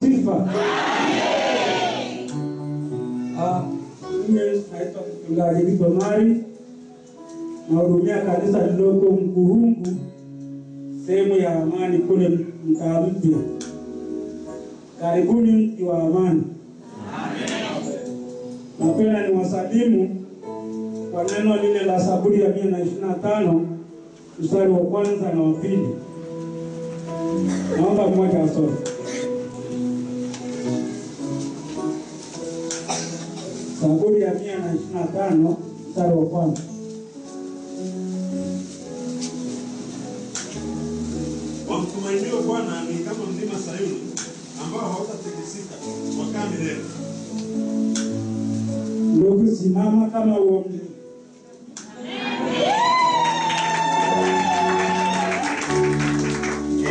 Sifa. Mimi naitwa Mchungaji Githomari, nahudumia kanisa lililoko Mkurungu, sehemu ya Amani kule Mtaa Mpya. Karibuni mji wa amani. Napenda niwasalimu kwa neno lile la Zaburi ya 125 mstari wa kwanza na wa pili. Naomba mmoja asome. Zaburi ya 125 mstari wa kwanza. Wamtumainio Bwana ni kama mlima Sayuni ambao hautatikisika wakaa milele. Ndugu, simama kama huo mlima.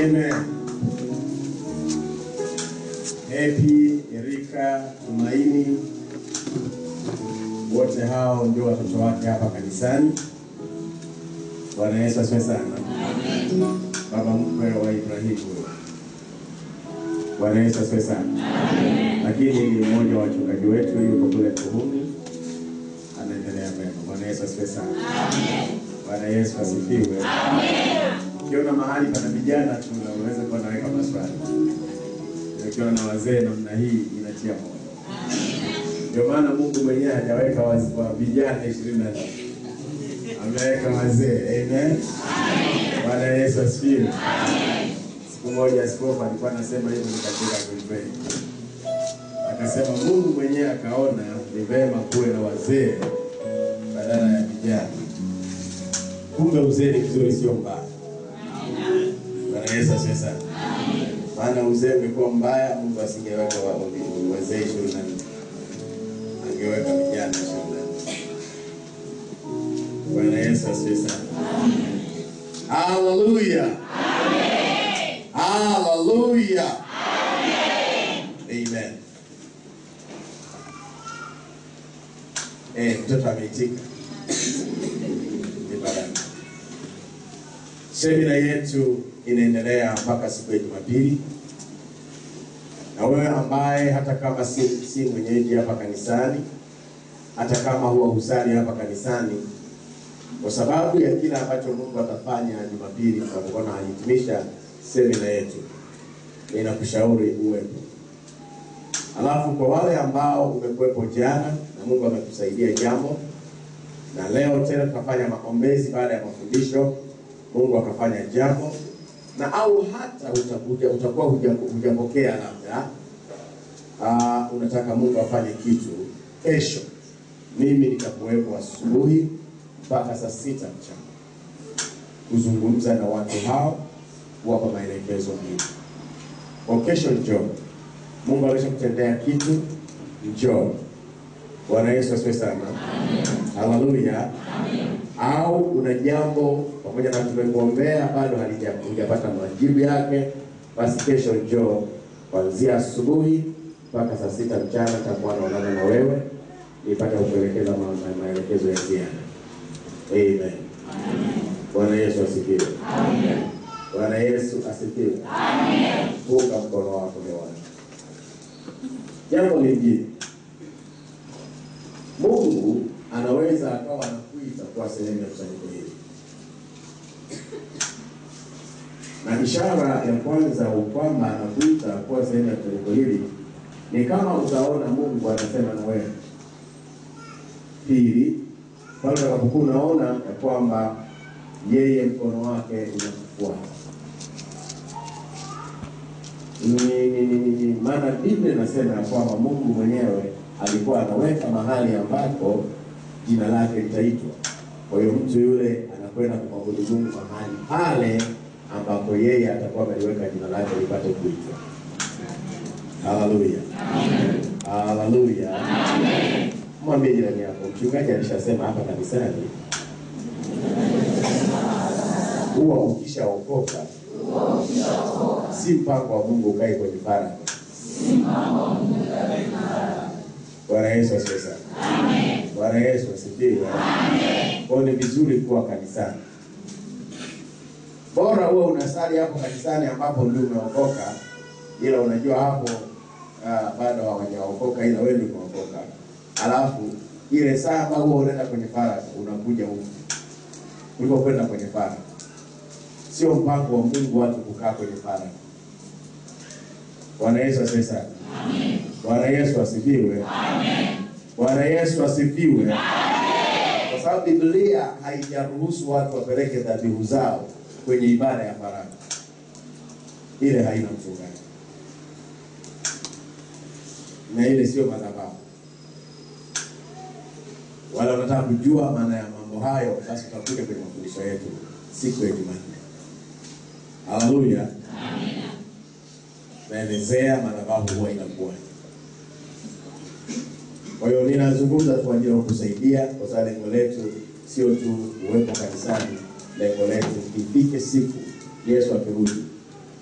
Amen. Happy, Erika, Tumaini, wote hao ndio watoto wake hapa kanisani. Bwana Yesu asifiwe sana. Amen. Baba mkwe wa Ibrahimu. Bwana Yesu asifiwe sana. Amen. Lakini ni mmoja wa wachungaji wetu yuko kule Tuhumi, anaendelea mema. Bwana Yesu asifiwe sana. Amen. Bwana Yesu asifiwe. Amen. Ukiona mahali pana vijana tu unaweza kuwa naweka maswali. Ukiona na wazee namna hii inatia moyo. Ndio maana Mungu mwenyewe hajaweka wa vijana 24. Ameweka wazee. Amen. Bwana Yesu asifiwe. Amen. Siku moja askofu alikuwa anasema hivyo katika kuimbea. Akasema Mungu mwenyewe akaona ni vema kuwe na wazee badala ya vijana. Kumbe uzee ni vizuri, sio mbaya. Bwana Yesu asifiwe sana. Maana uzee umekuwa mbaya, Mungu asingeweka wazee 24. Angeweka vijana 24. Bwana Yesu asifiwe sana. Hallelujah. Amen. Hallelujah. Amen. Mtoto ameitika. Semina yetu inaendelea mpaka siku ya Jumapili. Na wewe ambaye hata kama si mwenyeji hapa kanisani, hata kama huwa husali hapa kanisani, kwa sababu ya kila ambacho Mungu atafanya Jumapili tunapokuwa tunahitimisha semina yetu, ninakushauri uwepo. Alafu kwa wale ambao umekuwepo jana na Mungu amekusaidia jambo, na leo tena tutafanya maombezi baada ya mafundisho, Mungu akafanya jambo, na au hata utakuwa hujapokea labda unataka Mungu afanye kitu, kesho mimi nitakuwepo asubuhi mpaka saa 6 mchana kuzungumza na watu hao, kuwapa maelekezo mengi. Kwa kesho njoo. Mungu ameshakutendea kitu, njoo. Bwana Yesu asifiwe sana. Haleluya. Au una jambo pamoja na tumekuombea bado halijapata majibu yake, basi kesho njoo kuanzia asubuhi mpaka saa 6 mchana tutakuwa naonana na wewe nipate kukuelekeza maelekezo ya ziada. Amen. Bwana Yesu asifiwe. Amen. Bwana Yesu asifiwe. Amen. Funga mkono wako hewani. Jambo lingine, Mungu anaweza akawa anakuita kwa sehemu ya kusanyiko hili. Na ishara ya kwanza kwamba anakuita kwa sehemu ya kusanyiko hili ni kama utaona Mungu anasema na wewe. Pili, pale unapokuwa unaona ya kwamba yeye mkono wake unakufuata. Maana Biblia inasema ya kwamba Mungu mwenyewe alikuwa anaweka mahali ambapo jina lake litaitwa. Kwa hiyo mtu yule anakwenda kumwabudu Mungu mahali pale ambapo yeye atakuwa ameliweka jina lake lipate kuitwa. Haleluya. Amen. Haleluya. Amen. Mwambie jirani yako, mchungaji alishasema hapa kanisani, huwa ukishaokoka si mpango wa Mungu ukae kwenye faragha. Bwana Yesu asifiwe sana. Amen. Bwana Yesu asifiwe. Amen. Kwa ni vizuri kuwa kanisani. Bora wewe unasali hapo kanisani ambapo ndio umeokoka, ila unajua hapo bado hawajaokoka, ila wewe ndio umeokoka. Alafu ile saa ambayo unaenda kwenye faragha unakuja huko. Kuliko kwenda kwenye faragha. Sio mpango wa Mungu watu kukaa kwenye faragha. Bwana Yesu asifiwe. Amen. Bwana Yesu asifiwe. Amen. Bwana Yesu asifiwe. Amen. Kwa sababu Biblia haijaruhusu watu wapeleke dhabihu zao kwenye ibada ya faragha. Ile haina mchungaji. Na ile sio madhabahu. Wala unataka kujua maana ya mambo hayo, basi tutakuja kwenye mafundisho yetu siku ya Jumanne. Haleluya. Amen. Naelezea madhabahu huwa inakuwa. Kwa hiyo ninazungumza kwa ajili ya kukusaidia, kwa sababu lengo letu sio tu uwepo kanisani, lengo letu ifike siku Yesu akirudi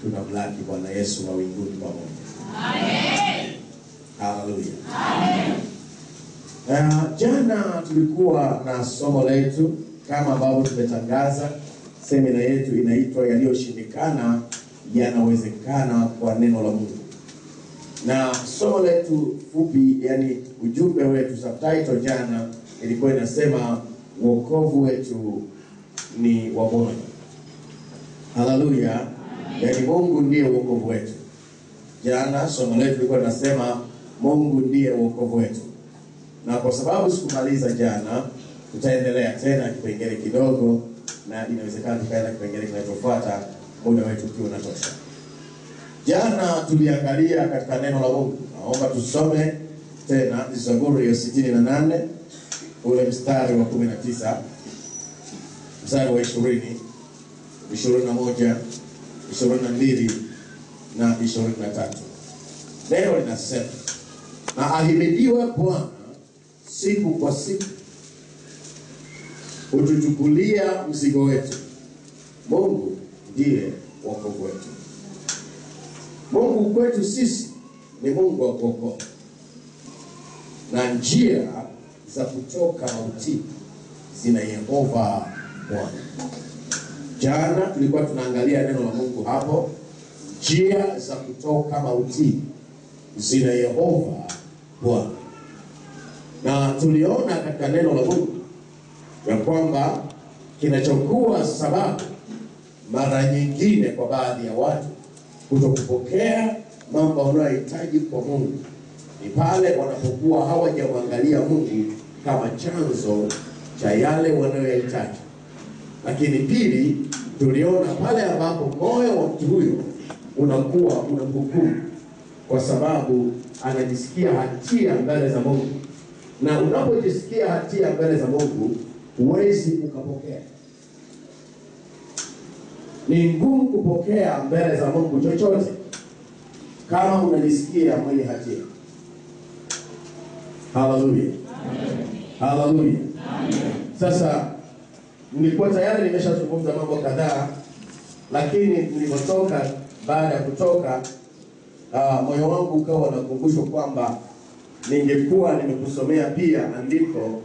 tunamlaki Bwana Yesu mawinguni pamoja. Amen. Haleluya. Amen. Jana tulikuwa na somo letu kama ambavyo tumetangaza. Semina yetu inaitwa yaliyoshindikana yanawezekana kwa neno la Mungu. Na somo letu fupi, yani ujumbe wetu, subtitle jana ilikuwa inasema wokovu wetu ni wa Bwana. Haleluya. Yani Mungu ndiye wokovu wetu. Jana somo letu ilikuwa inasema Mungu ndiye wokovu wetu. Na kwa sababu sikumaliza jana, tutaendelea tena kipengele kidogo, na inawezekana tukaenda kipengele kinachofuata muda wetu ukiwa unatosha. Jana tuliangalia katika neno la Mungu. Naomba tusome tena Zaburi ya 68 ule mstari wa 19, mstari wa 20, 21, 22 na 23. Neno linasema, na ahimidiwe Bwana siku kwa siku, utuchukulia mzigo wetu. Mungu ndiye wokovu wetu. Mungu kwetu sisi ni Mungu wa kuokoa, na njia za kutoka mauti zina Yehova Bwana. Jana tulikuwa tunaangalia neno la Mungu hapo, njia za kutoka mauti zina Yehova Bwana. Na tuliona katika neno la Mungu ya kwamba kinachokuwa sababu mara nyingine kwa baadhi ya watu kutokupokea mambo wanayohitaji kwa Mungu ni pale wanapokuwa hawajamwangalia Mungu kama chanzo cha yale wanayohitaji. Lakini pili, tuliona pale ambapo moyo wa mtu huyo unakuwa unamhukumu kwa sababu anajisikia hatia mbele za Mungu. Na unapojisikia hatia mbele za Mungu, huwezi ukapokea. Ni ngumu kupokea mbele za Mungu chochote kama unajisikia mwenye hatia. Haleluya. Haleluya. Sasa nilikuwa tayari nimeshazungumza mambo kadhaa, lakini nilipotoka, baada ya kutoka, moyo wangu ukawa unakumbushwa kwamba ningekuwa nimekusomea pia andiko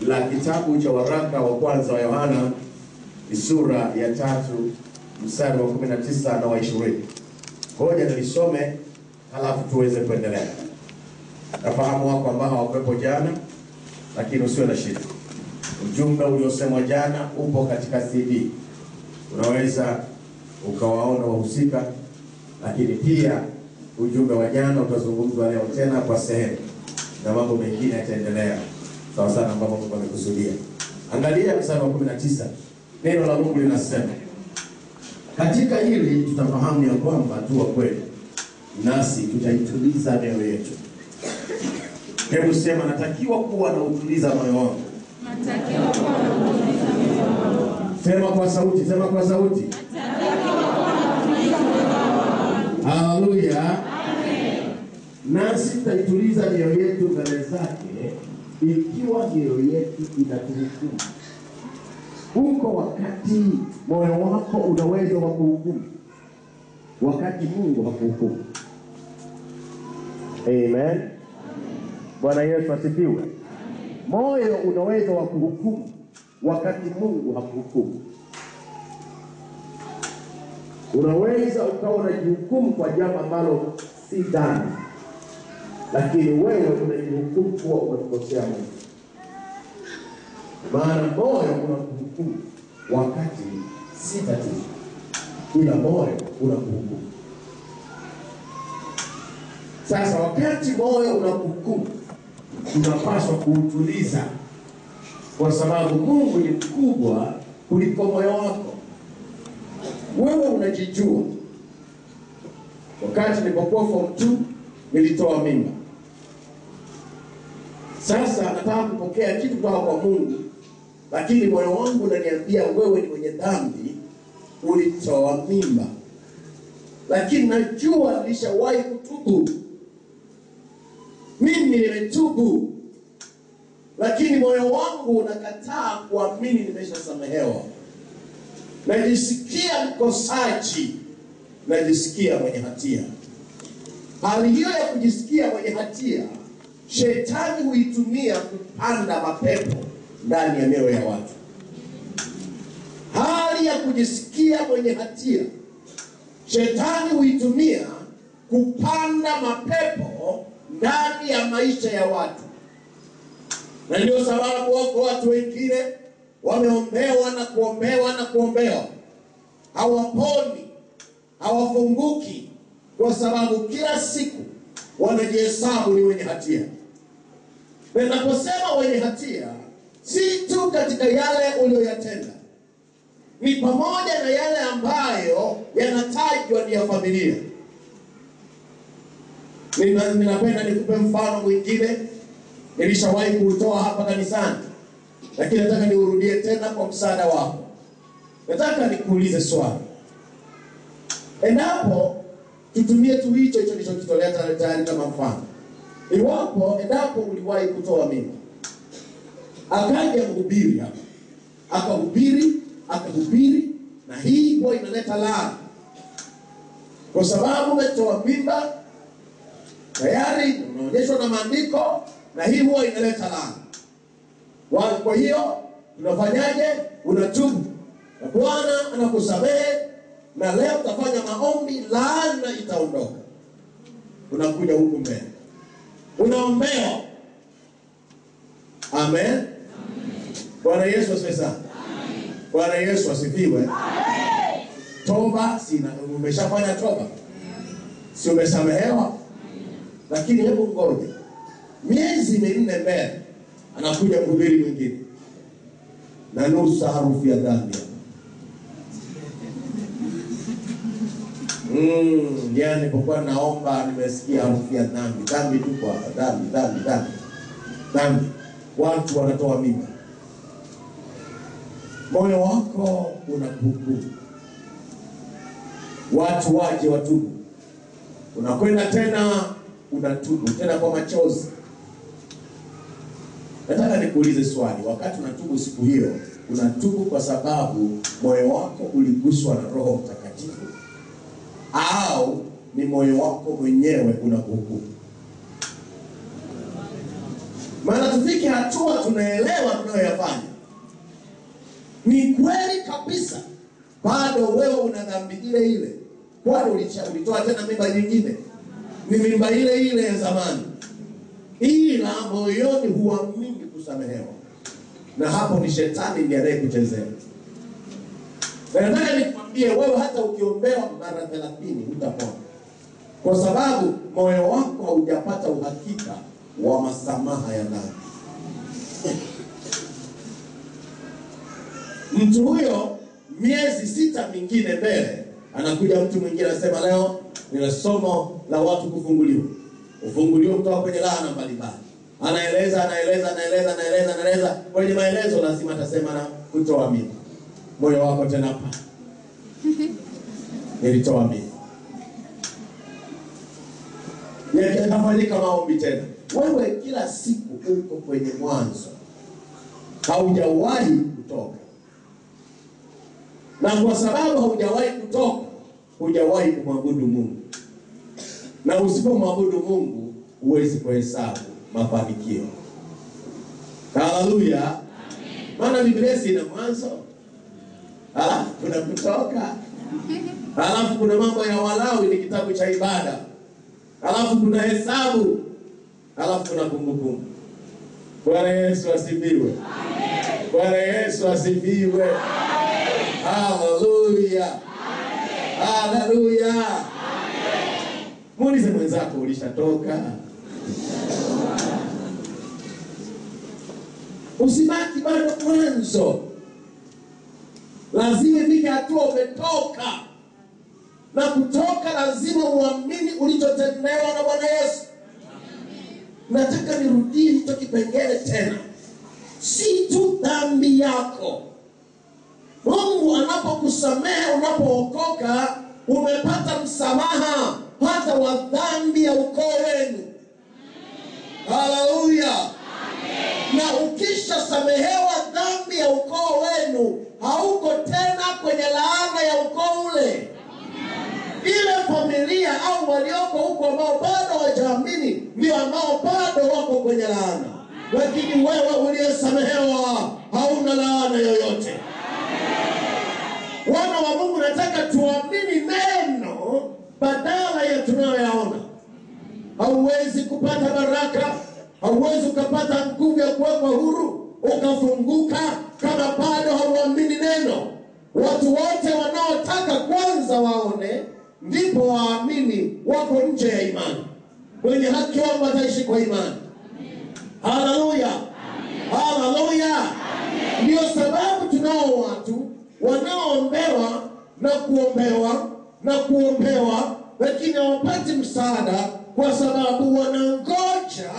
la kitabu cha waraka wa kwanza wa Yohana sura ya 3 mstari wa 19 na wa 20. Ngoja nilisome halafu tuweze kuendelea. Nafahamu wako ambao hawakuwepo jana, lakini usiwe na shida. Ujumbe uliosemwa jana upo katika CD. Unaweza ukawaona wahusika, lakini pia ujumbe wa jana utazungumzwa leo tena kwa sehemu, na mambo mengine yataendelea sawa sana ambapo Mungu amekusudia. Angalia mstari wa 19. Neno la Mungu linasema, katika hili tutafahamu ya kwamba tu wa kweli, nasi tutaituliza mioyo yetu. Hebu sema, natakiwa kuwa na utuliza moyo wangu. Natakiwa kuwa na utuliza moyo wangu. Sema kwa sauti, sema kwa sauti. Natakiwa kuwa na utuliza moyo wangu. Haleluya. Amen. Nasi tutaituliza mioyo yetu mbele zake ikiwa mioyo yetu inatuhukumu. Huko wakati moyo wako una uwezo wa kuhukumu, wakati Mungu hakuhukumu. Amen. Bwana Yesu asifiwe. Moyo una uwezo wa kuhukumu wakati Mungu hakuhukumu. Unaweza ukawa unajihukumu kwa jambo ambalo si dhambi, lakini wewe unajihukumu kuwa umekosea Mungu. Maana moyo unakuhukumu wakati si tatizo, ila moyo unakuhukumu. Sasa wakati moyo unakuhukumu, unapaswa kuutuliza, kwa sababu Mungu ni mkubwa kuliko moyo wako. Wewe unajijua. Wakati nilipokuwa form 2 nilitoa mimba. Sasa nataka kupokea kitu kutoka kwa Mungu, lakini moyo wangu unaniambia wewe ni mwenye dhambi, ulitoa mimba. Lakini najua nilishawahi kutubu. Mimi nimetubu. Lakini moyo wangu unakataa kuamini nimeshasamehewa. Najisikia mkosaji, najisikia mwenye hatia. Hali hiyo ya kujisikia mwenye hatia, shetani huitumia kupanda mapepo ndani ya mioyo ya watu. Hali ya kujisikia mwenye hatia, shetani huitumia kupanda mapepo ndani ya maisha ya watu. Na ndio sababu wako watu wengine wameombewa na kuombewa na kuombewa, hawaponi, hawafunguki, kwa sababu kila siku wanajihesabu ni wenye hatia. Na ninaposema wenye hatia, si tu katika yale uliyoyatenda, ni pamoja na yale ambayo yanatajwa ni ya familia. Ninapenda nikupe mfano mwingine, nilishawahi kuutoa hapa kanisani, lakini nataka niurudie tena kwa msaada wako. Nataka nikuulize swali. Endapo tutumie tu hicho nilichokitolea tayari kama mfano. Endapo uliwahi kutoa mimba, akaja mhubiri hapa, akahubiri, na hii huwa inaleta laana, kwa sababu umetoa mimba tayari unaonyeshwa na maandiko, na hii huwa inaleta laana. Kwa hiyo unafanyaje? Unatubu na Bwana anakusamehe, na leo utafanya maombi, laana itaondoka. Unakuja huku mbele, unaombewa. Amen. Bwana Yesu asifiwe sana. Bwana Yesu asifiwe. Toba, umeshafanya toba, si umesamehewa? Lakini hebu ngoja, miezi 4 mbele anakuja mhubiri mwingine na nusu harufu ya dhambi. Yani kwa naomba nimesikia harufu ya dhambi tu kwa dhambi. Watu wanatoa mimba. Moyo wako unakuhukumu. Watu waje watubu. Unakwenda tena unatubu tena kwa machozi. Nataka nikuulize swali, wakati unatubu siku hiyo, unatubu kwa sababu moyo wako uliguswa na Roho Mtakatifu, au ni moyo wako mwenyewe unakuhukumu? Maana tufike hatua tunaelewa tunayoyafanya. Ni kweli kabisa, bado wewe una dhambi ile ile. Kwani ulitoa tena mimba nyingine? Ni mimba ile ile ya zamani. Ila moyoni huamini kusamehewa. Na hapo ni shetani ndiye anayekuchezea. Na nataka nikwambie wewe, hata ukiombewa mara 30 utapona, kwa sababu moyo wako haujapata uhakika wa masamaha ya dhambi. Mtu huyo miezi 6 mingine mbele anakuja mtu mwingine anasema, leo nina somo la watu kufunguliwa. Ufunguliwa kutoka kwenye laana mbalimbali. Anaeleza. Kwenye maelezo lazima atasema na kutoa mimba. Moyo wako tena hapa, nilitoa mimba. Yanafanyika maombi tena. Wewe kila siku uko kwenye mwanzo, haujawahi kutoka. Na kwa sababu haujawahi kutoka, hujawahi kumwabudu Mungu. Na usipomwabudu Mungu, huwezi kuhesabu mafanikio. Haleluya. Maana Biblia ina mwanzo, halafu kuna kutoka, halafu kuna mambo ya Walawi, ni kitabu cha ibada, halafu kuna hesabu, Alafu kuna kumbukumbu. Bwana Yesu asifiwe. Amen. Bwana Yesu asifiwe. Amen. Haleluya. Amen. Haleluya. Amen. Muulize mwenzako, ulishatoka? Usibaki bado mwanzo. Lazima ifike hatua umetoka. Na kutoka lazima uamini ulichotendewa na Bwana Yesu. Nataka nirudie hicho kipengele tena. Si tu dhambi yako. Mungu anapokusamehe unapookoka, umepata msamaha hata wa dhambi ya ukoo wenu. Haleluya. Na ukisha samehewa dhambi ya ukoo wenu, hauko tena kwenye laana ya ukoo ule. Ile familia au walioko huko ambao bado hawajaamini ndio ambao bado wako kwenye laana. Lakini wewe uliyesamehewa hauna laana yoyote. Wana wa Mungu, nataka tuamini neno badala ya tunayoyaona. Hauwezi kupata baraka, hauwezi ukapata nguvu ya kuwekwa huru ukafunguka kama bado hauamini neno. Watu wote wanaotaka kwanza waone ndipo waamini wako nje ya imani. Wenye haki wao wataishi kwa imani. Haleluya. Haleluya. Ndio sababu tunao watu wanaoombewa na kuombewa na kuombewa, lakini hawapati msaada kwa sababu wanangoja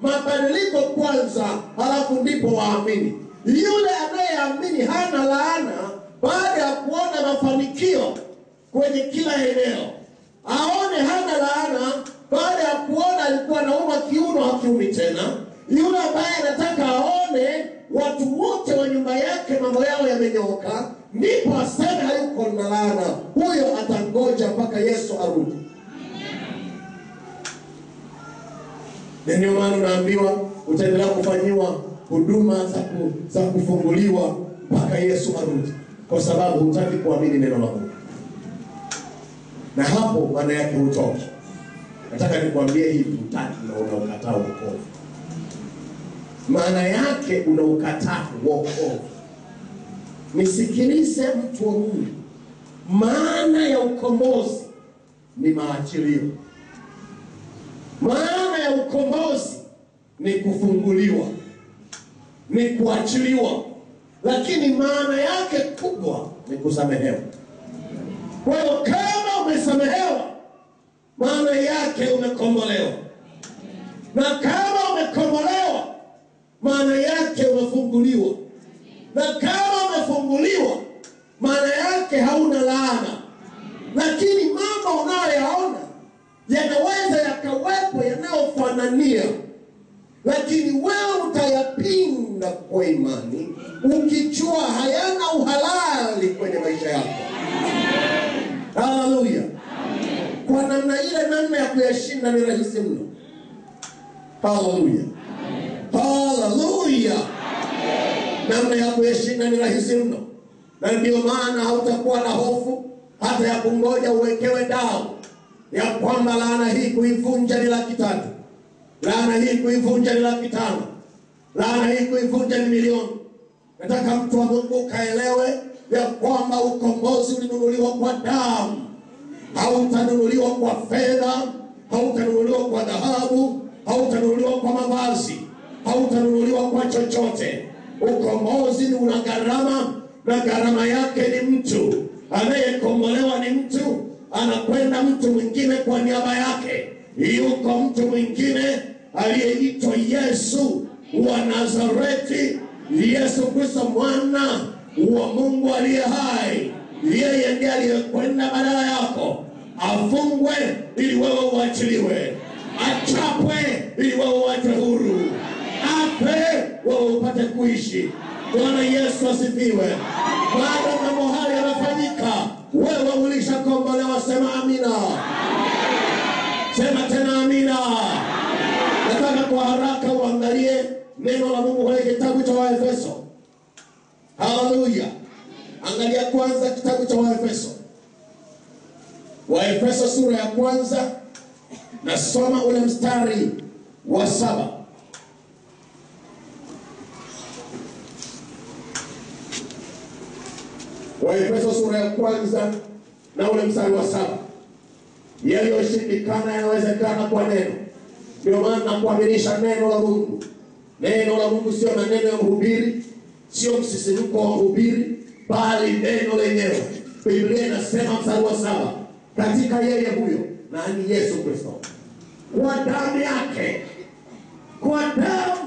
mabadiliko kwanza, halafu ndipo waamini. Yule anayeamini hana laana baada ya kuona mafanikio kwenye kila eneo. Aone hana laana baada ya kuona alikuwa anauma kiuno hakiumi tena. Yule ambaye anataka aone watu wote wa nyumba yake mambo yao yamenyoka, ndipo aseme hayuko na laana. Huyo atangoja mpaka Yesu arudi. Ndio maana unaambiwa utaendelea kufanyiwa huduma za kufunguliwa mpaka Yesu arudi, kwa sababu hutaki kuamini neno la Mungu. Na hapo maana yake hutoki. Nataka nikwambie hivi, hutaki na unaukataa wokovu. Maana yake unaukataa wokovu. Nisikilize mtu wa Mungu. Maana ya ukombozi ni maachilio. Maana ya ukombozi ni kufunguliwa, ni kuachiliwa. Lakini maana yake kubwa ni kusamehewa. Kwa hiyo kama umesamehewa, maana yake umekombolewa. Na kama umekombolewa, maana yake umefunguliwa. Na kama umefunguliwa, maana yake hauna laana. Lakini mambo unayoyaona yanaweza yakawepo yanayofanania, lakini wewe utayapinga kwa imani ukijua hayana uhalali kwenye maisha yako. Haleluya. Kwa namna ile, namna ya kuyashinda ni rahisi mno. Haleluya. Haleluya. Namna ya kuyashinda ni rahisi mno. Na ndio maana hautakuwa na hofu hata ya kungoja uwekewe dawa ya kwamba laana hii kuivunja ni 300,000, laana hii kuivunja ni 500,000, laana hii kuivunja ni 1,000,000. Nataka mtu wa Mungu kaelewe ya kwamba ukombozi ulinunuliwa kwa damu. Hautanunuliwa kwa fedha, hautanunuliwa kwa dhahabu, hautanunuliwa kwa mavazi, hautanunuliwa kwa chochote. Ukombozi ni una gharama, na gharama yake ni mtu. Anayekombolewa ni mtu, anakwenda mtu mwingine kwa niaba yake. Yuko mtu mwingine aliyeitwa Yesu wa Nazareti, Yesu Kristo mwana wa Mungu aliye hai. Yeye ndiye aliyekwenda badala yako, afungwe ili wewe uachiliwe, achapwe ili wewe uachwe huru, afe wewe upate kuishi. Bwana Yesu asifiwe. Baada mambo haya yanafanyika, wewe ulishakombolewa. Sema amina. Sema tena amina. Nataka kwa haraka uangalie neno la Mungu kwenye kitabu cha Waefeso. Haleluya. Angalia kwanza kitabu cha Waefeso. Waefeso sura ya 1, nasoma ule mstari wa 7. Waefeso sura ya kwanza na ule mstari wa 7. Yaliyoshindikana yanawezekana kwa neno. Ndio maana kuaminisha neno la Mungu. Neno la Mungu sio maneno ya mhubiri, sio msisimko wa mhubiri, bali neno lenyewe. Biblia inasema mstari wa 7, katika yeye huyo, nani? Yesu Kristo. Kwa damu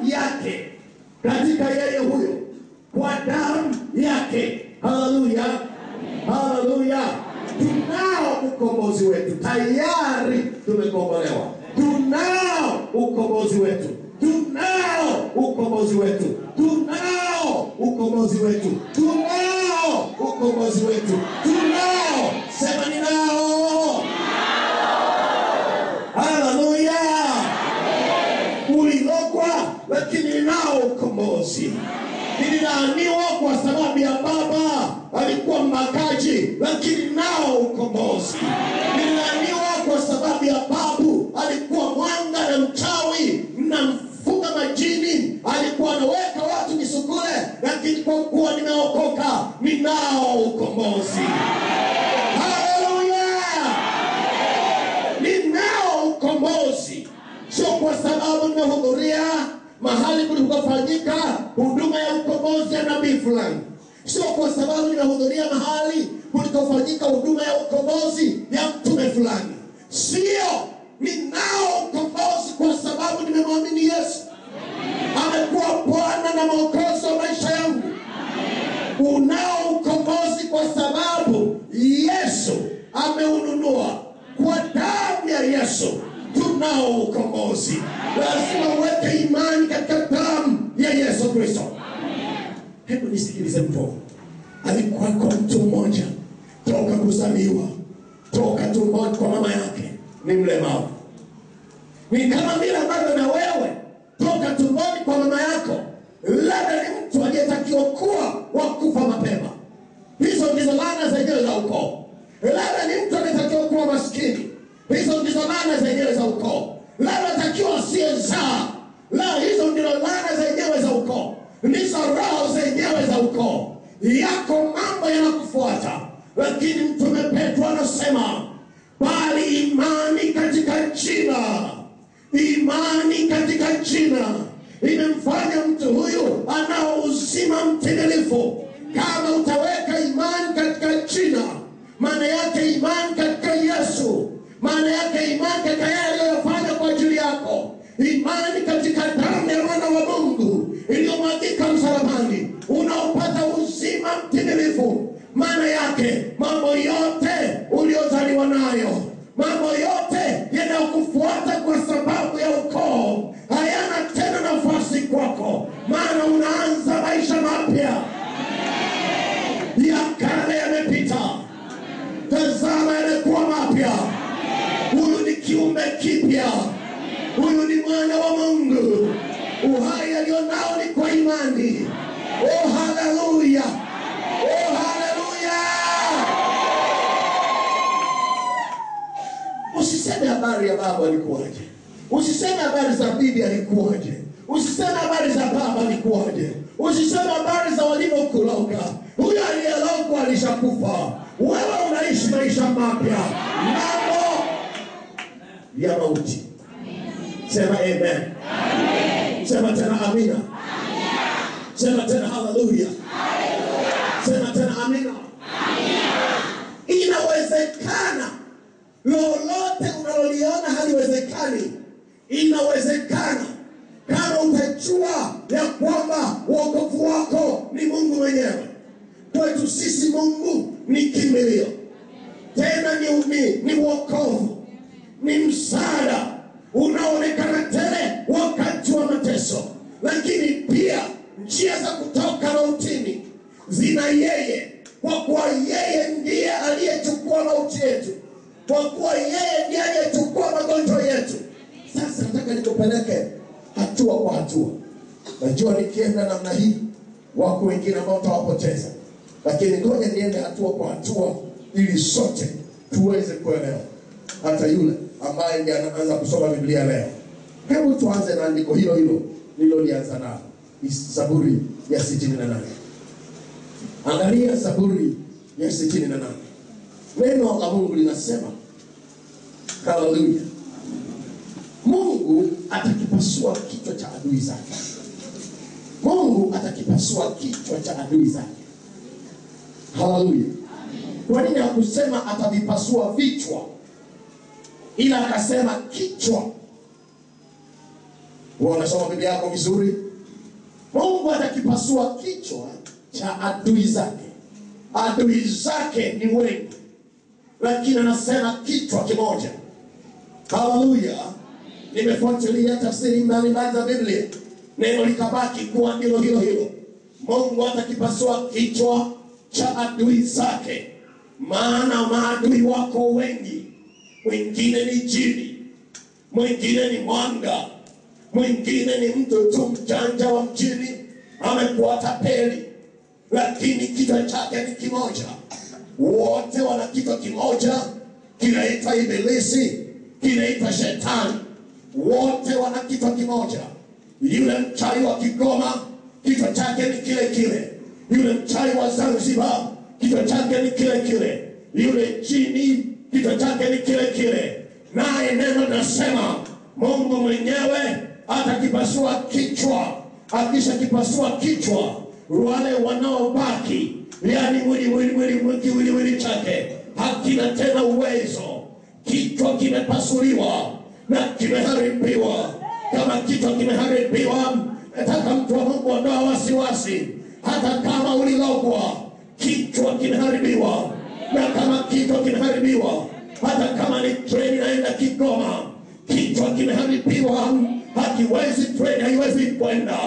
yake, katika yeye huyo, kwa damu yake. Haleluya, haleluya. Tunao ukombozi wetu, tayari tumekombolewa. Tunao ukombozi wetu, tunao ukombozi wetu, tunao ukombozi wetu, tunao ukombozi wetu, tunao. Sema ninao. Haleluya. Ulilogwa lakini ninao ukombozi. Nililaaniwa kwa sababu ya baba alikuwa mbakaji, lakini nao ukombozi. Nililaaniwa kwa sababu ya babu alikuwa mwanga na mchawi na mfunga majini, alikuwa anaweka watu nisukule, lakini kwa kuwa nimeokoka, ninao ukombozi. Haleluya. Ninao ukombozi. Sio kwa sababu nimehudhuria mahali kulipofanyika huduma ya ukombozi ya nabii fulani. Sio kwa sababu nimehudhuria mahali kulipofanyika huduma ya ukombozi ya mtume fulani. Sio. Ninao ukombozi kwa sababu nimemwamini Yesu. Amekuwa Bwana na Mwokozi wa maisha yangu. Unao ukombozi kwa sababu Yesu ameununua kwa damu ya Yesu. Tunao ukombozi. Lazima uweke imani katika damu ya Yesu Kristo. Hebu nisikilize mtu. Alikuwa kwa mtu mmoja toka kuzaliwa, toka tumboni kwa mama yake ni mlemavu. Ni kama vile ambavyo na wewe toka tumboni kwa mama yako labda ni mtu aliyetakiwa kuwa wakufa mapema. Hizo ndizo laana zenyewe za ukoo. Labda ni mtu aliyetakiwa kuwa maskini. Hizo ndizo laana zenyewe za ukoo. Labda atakiwa asiyezaa. La, hizo ndizo laana zenyewe za ukoo. Ndizo roho zenyewe za ukoo. Yako mambo yanakufuata. Lakini Mtume Petro anasema, bali imani katika jina, imani katika jina imemfanya mtu huyu anao uzima mtimilifu. Kama utaweka imani katika jina, maana yake imani katika Yesu, maana yake imani katika yale aliyofanya kwa ajili yako, imani katika damu ya mwana wa Mungu iliyomwagika msalabani, unaopata uzima mtimilifu. Maana yake mambo yote uliozaliwa nayo, mambo yote yanayokufuata kwa sababu ya ukoo, hayana tena nafasi kwako, maana unaanza maisha mapya. Ya kale yamepita, tazama yamekuwa mapya. Huyu ni kiumbe kipya. Huyu ni mwana wa Mungu. Uhai alionao ni kwa imani. Oh, haleluya. Oh, haleluya. Usiseme habari ya baba alikuwaje. Usiseme habari za bibi alikuwaje. Usiseme habari za baba alikuwaje. Usiseme habari za walivyokuloga. Huyo aliyelogwa alishakufa. Wewe unaishi maisha mapya. Mambo ya mauti. Sema amen. Amen. Sema tena amina. Amina. Sema tena haleluya. Haleluya. Sema tena amina. Amina. Inawezekana. Lolote unaloliona haliwezekani, inawezekana kama utajua ya kwamba wokovu wako ni Mungu mwenyewe. Kwetu sisi Mungu ni kimbilio. Tena ni wokovu. Ni msaada unaonekana tele wakati wa mateso. Lakini pia njia za kutoka mautini zina yeye. Kwa kuwa yeye ndiye aliyechukua mauti yetu. Kwa kuwa yeye ndiye aliyechukua magonjwa yetu. Sasa nataka nikupeleke hatua kwa hatua. Najua nikienda namna hii wako wengine ambao tawapoteza. Lakini ngoja niende hatua kwa hatua ili sote tuweze kuelewa. Hata yule ambaye ndiye anaanza kusoma Biblia leo Hebu tuanze na andiko hilo hilo nililolianza nalo, Zaburi ya 68. Angalia Zaburi ya 68. Neno la Mungu linasema, haleluya, Mungu atakipasua kichwa cha adui zake. Mungu atakipasua kichwa cha adui zake. Haleluya. Kwa nini hakusema atavipasua vichwa, ila akasema kichwa? Unasoma Biblia yako vizuri? Mungu atakipasua kichwa cha adui zake. Adui zake ni wengi, lakini anasema kichwa kimoja. Haleluya. Nimefuatilia tafsiri mbalimbali za Biblia, neno likabaki kuwa ndilo hilo hilo. Mungu atakipasua kichwa cha adui zake. Maana maadui wako wengi. Mwingine ni jini, mwingine ni mwanga, mwingine ni mtu tu mjanja wa mjini, amekuwa tapeli, lakini kichwa chake ni kimoja. Wote wana kichwa kimoja, kinaitwa Ibilisi, kinaitwa Shetani. Wote wana kichwa kimoja. Yule mchawi wa Kigoma, kichwa chake ni kile kile. Yule mchawi wa Zanzibar, kichwa chake ni kile kile. Yule jini, kichwa chake ni kile kile. Naye neno linasema Mungu mwenyewe atakipasua kichwa. Akisha kipasua kichwa, wale wanaobaki, yani mwili chake hakina tena uwezo. Kichwa kimepasuliwa na kimeharibiwa. Kama kichwa kimeharibiwa, nataka mtu wa Mungu ondoa wasiwasi. Hata kama ulilogwa, kichwa kimeharibiwa. Na kama kichwa kimeharibiwa, hata kama ni treni naenda Kigoma, kichwa kimeharibiwa, hakiwezi treni, haiwezi kwenda,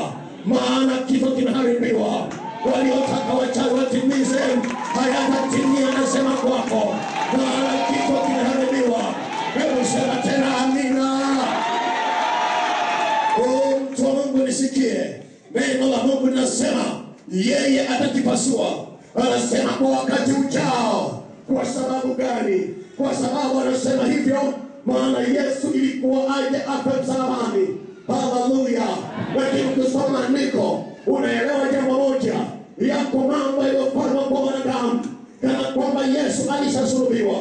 maana kichwa kimeharibiwa. Waliotaka wachawi watimize hayatatimia, nasema kwako, maana kichwa kimeharibiwa. Hebu sema tena amina. Mtu wa Mungu nisikie. Neno la Mungu linasema yeye atakipasua. Anasema kwa wakati ujao. Kwa sababu gani? Kwa sababu anasema hivyo maana Yesu ilikuwa aje afe msalabani. Haleluya. Lakini ukisoma andiko unaelewa jambo moja, yako mambo yaliyofanywa kwa wanadamu kana kwamba Yesu alishasulubiwa.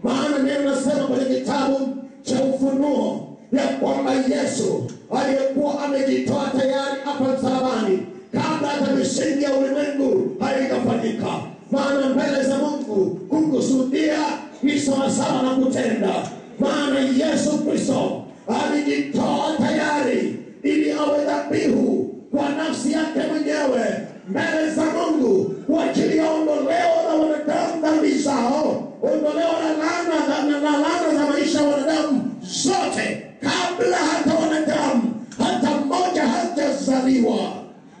Maana neno linasema kwenye kitabu cha Ufunuo ya kwamba Yesu aliyekuwa amejitoa tayari hapa msalabani kabla hata misingi ya ulimwengu haijafanyika. Maana mbele za Mungu kukusudia ni sawasawa na kutenda. Maana Yesu Kristo alijitoa tayari ili awe dhabihu kwa nafsi yake mwenyewe mbele za Mungu kwa ajili ya ondoleo la wanadamu dhambi zao, ondoleo la laana za maisha ya wanadamu zote, kabla hata wanadamu hata mmoja hajazaliwa.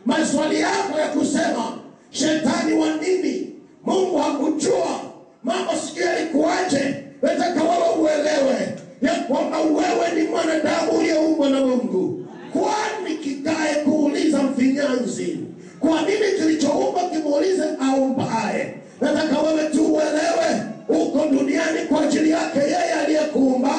Maswali yako ya kusema shetani wa nini, Mungu hakujua, mambo sijui yalikuaje, nataka wewe uelewe ya kwamba wewe ni mwanadamu uliyeumbwa na Mungu. Kwani kikae kuuliza mfinyanzi, kwa nini kilichoumba kimuulize aumbaye? Nataka wewe tu uelewe uko duniani kwa ajili yake yeye aliyekuumba,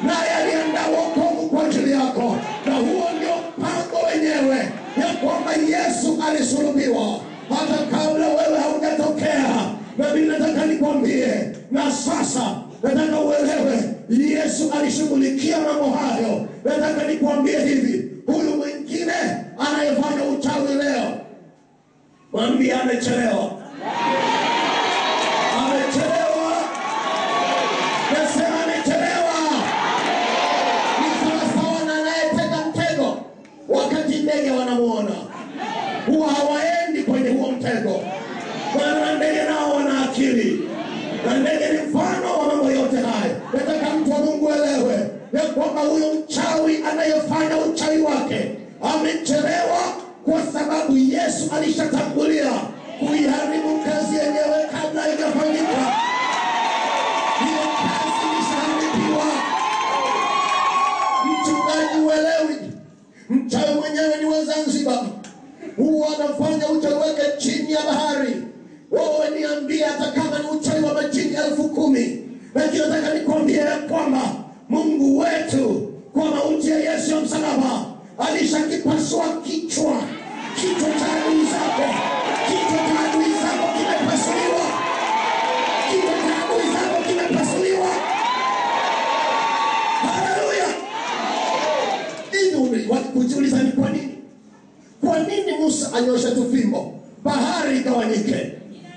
naye aliandaa wokovu kwa ajili yako. Na huo ndio mpango wenyewe ya kwamba Yesu alisulubiwa hata kabla wewe haujatokea. Na mimi nataka nikwambie, na sasa nataka uelewe Yesu alishughulikia mambo hayo. Nataka nikwambie hivi, huyu mwingine anayefanya uchawi leo, mwambie amechelewa. Amechelewa. Nasema amechelewa. Ni sawasawa na anayetega mtego wakati ndege wanamuona, huwa hawaendi kwenye huo mtego. Maana ndege nao wana akili, na ndege ni mfano wa mambo yote haya. Nataka mtu wa Mungu elewe ya kwamba huyo mchawi anayefanya uchawi wake amechelewa, kwa sababu Yesu alishatangulia kuiharibu kazi yenyewe kabla haijafanyika. Hiyo kazi ilishaharibiwa. Mchungaji uelewi, mchawi mwenyewe ni wa Zanzibar, huwa anafanya uchawi wake chini ya bahari. Wewe niambie, hata kama ni uchawi wa majini 10,000, lakini nataka nikwambie kwamba Mungu wetu kwa mauti ya Yesu ya msalaba alishakipasua kichwa cha adui zako. Kichwa cha adui zako kimepasuliwa. Kichwa cha adui zako kimepasuliwa. Haleluya. Hivi kujiuliza ni kwa nini? Kwa nini Musa anyosha tu fimbo bahari igawanyike?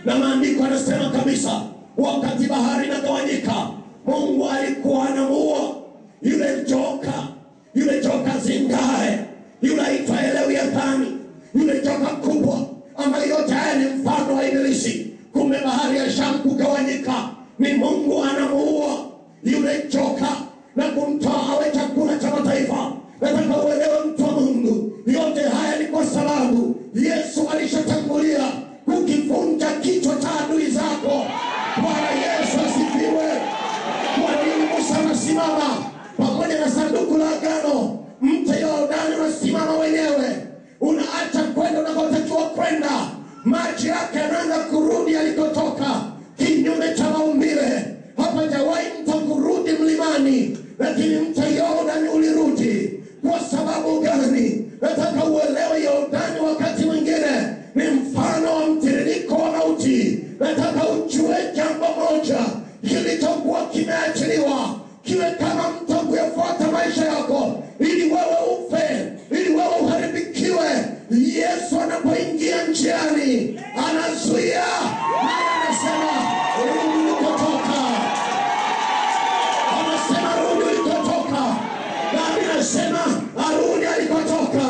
Na maandiko yanasema kabisa wakati bahari inagawanyika, Mungu alikuwa anamuua yule joka zingae, yule aitwaye Lewiathani, yule joka kubwa ambaye yote haya ni mfano wa Ibilisi. Kumbe bahari ya Shamu kugawanyika ni Mungu anamuua yule joka na kumtoa awe chakula cha mataifa. Nataka uelewe mtu wa Mungu, yote haya ni kwa sababu Yesu alishatangulia kukivunja kichwa cha adui zako. Bwana Yesu asifiwe. Kwa nini Musa anasimama pamoja na sanduku la agano? Mto Yordani unasimama wenyewe, unaacha kwenda unakotakiwa kwenda. Maji yake yanaanza kurudi yalikotoka, kinyume cha maumbile. Hapajawahi mto kurudi mlimani, lakini mto Yordani ulirudi. Kwa sababu gani? Nataka uelewe Yordani wakati mwingine ni mfano wa mtiririko wa mauti. Nataka ujue jambo moja, kilichokuwa kimeachiliwa kiwe kama mto kuyafuata maisha yako, ili wewe ufe, ili wewe uharibikiwe. Yesu anapoingia njiani anazuia, anasema rudi ulikotoka. Anasema rudi ulikotoka. Na anasema arudi alikotoka.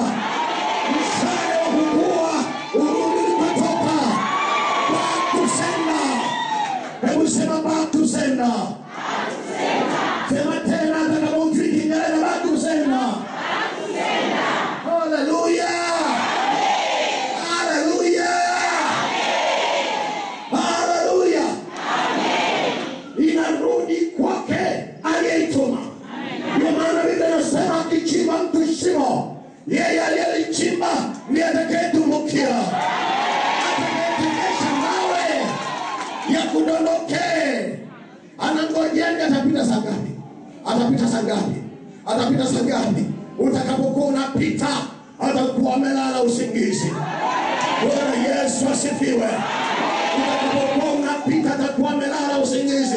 Mshale wa kukua urudi ulikotoka. Back to sender. Hebu sema back to sender. Sema tena hata kama ujui Kiingereza, back to sender. Hallelujah. Hallelujah. Hallelujah. Inarudi kwake aliyeituma. Ndio maana Biblia inasema akichimba mtu shimo, yeye aliyelichimba ndiye atakayetumbukia. Atakayetekesha mawe ya kudondokee. Anangojea ni atapita saa ngapi? Atapita saa ngapi? Atapita saa ngapi? Utakapokuwa unapita atakuwa amelala usingizi. Bwana Yesu asifiwe. Utakapokuwa unapita atakuwa amelala usingizi.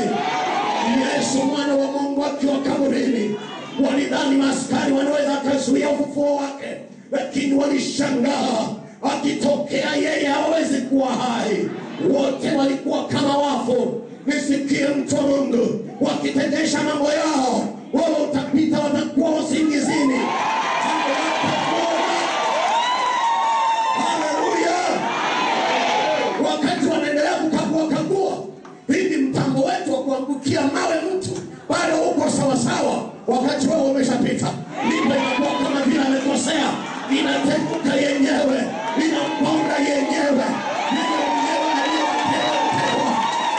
Yesu mwana wa Mungu akiwa kaburini, walidhani maaskari wanaweza kuzuia ufufuo wake, lakini walishangaa. Akitokea yeye hawezi kuwa hai, wote walikuwa kama wafu. Nisikie mtu wa Mungu, wakitendesha mambo yao, wewe utapita, watakuwa usingizini. Haleluya. Wakati wanaendelea kukagua hivi mtambo wetu wa kuangukia mawe mtu bado uko sawasawa, wakati wao umeshapita. Ndipo inakuwa kama vile amekosea, inateguka yenyewe, inamponda yenyewe.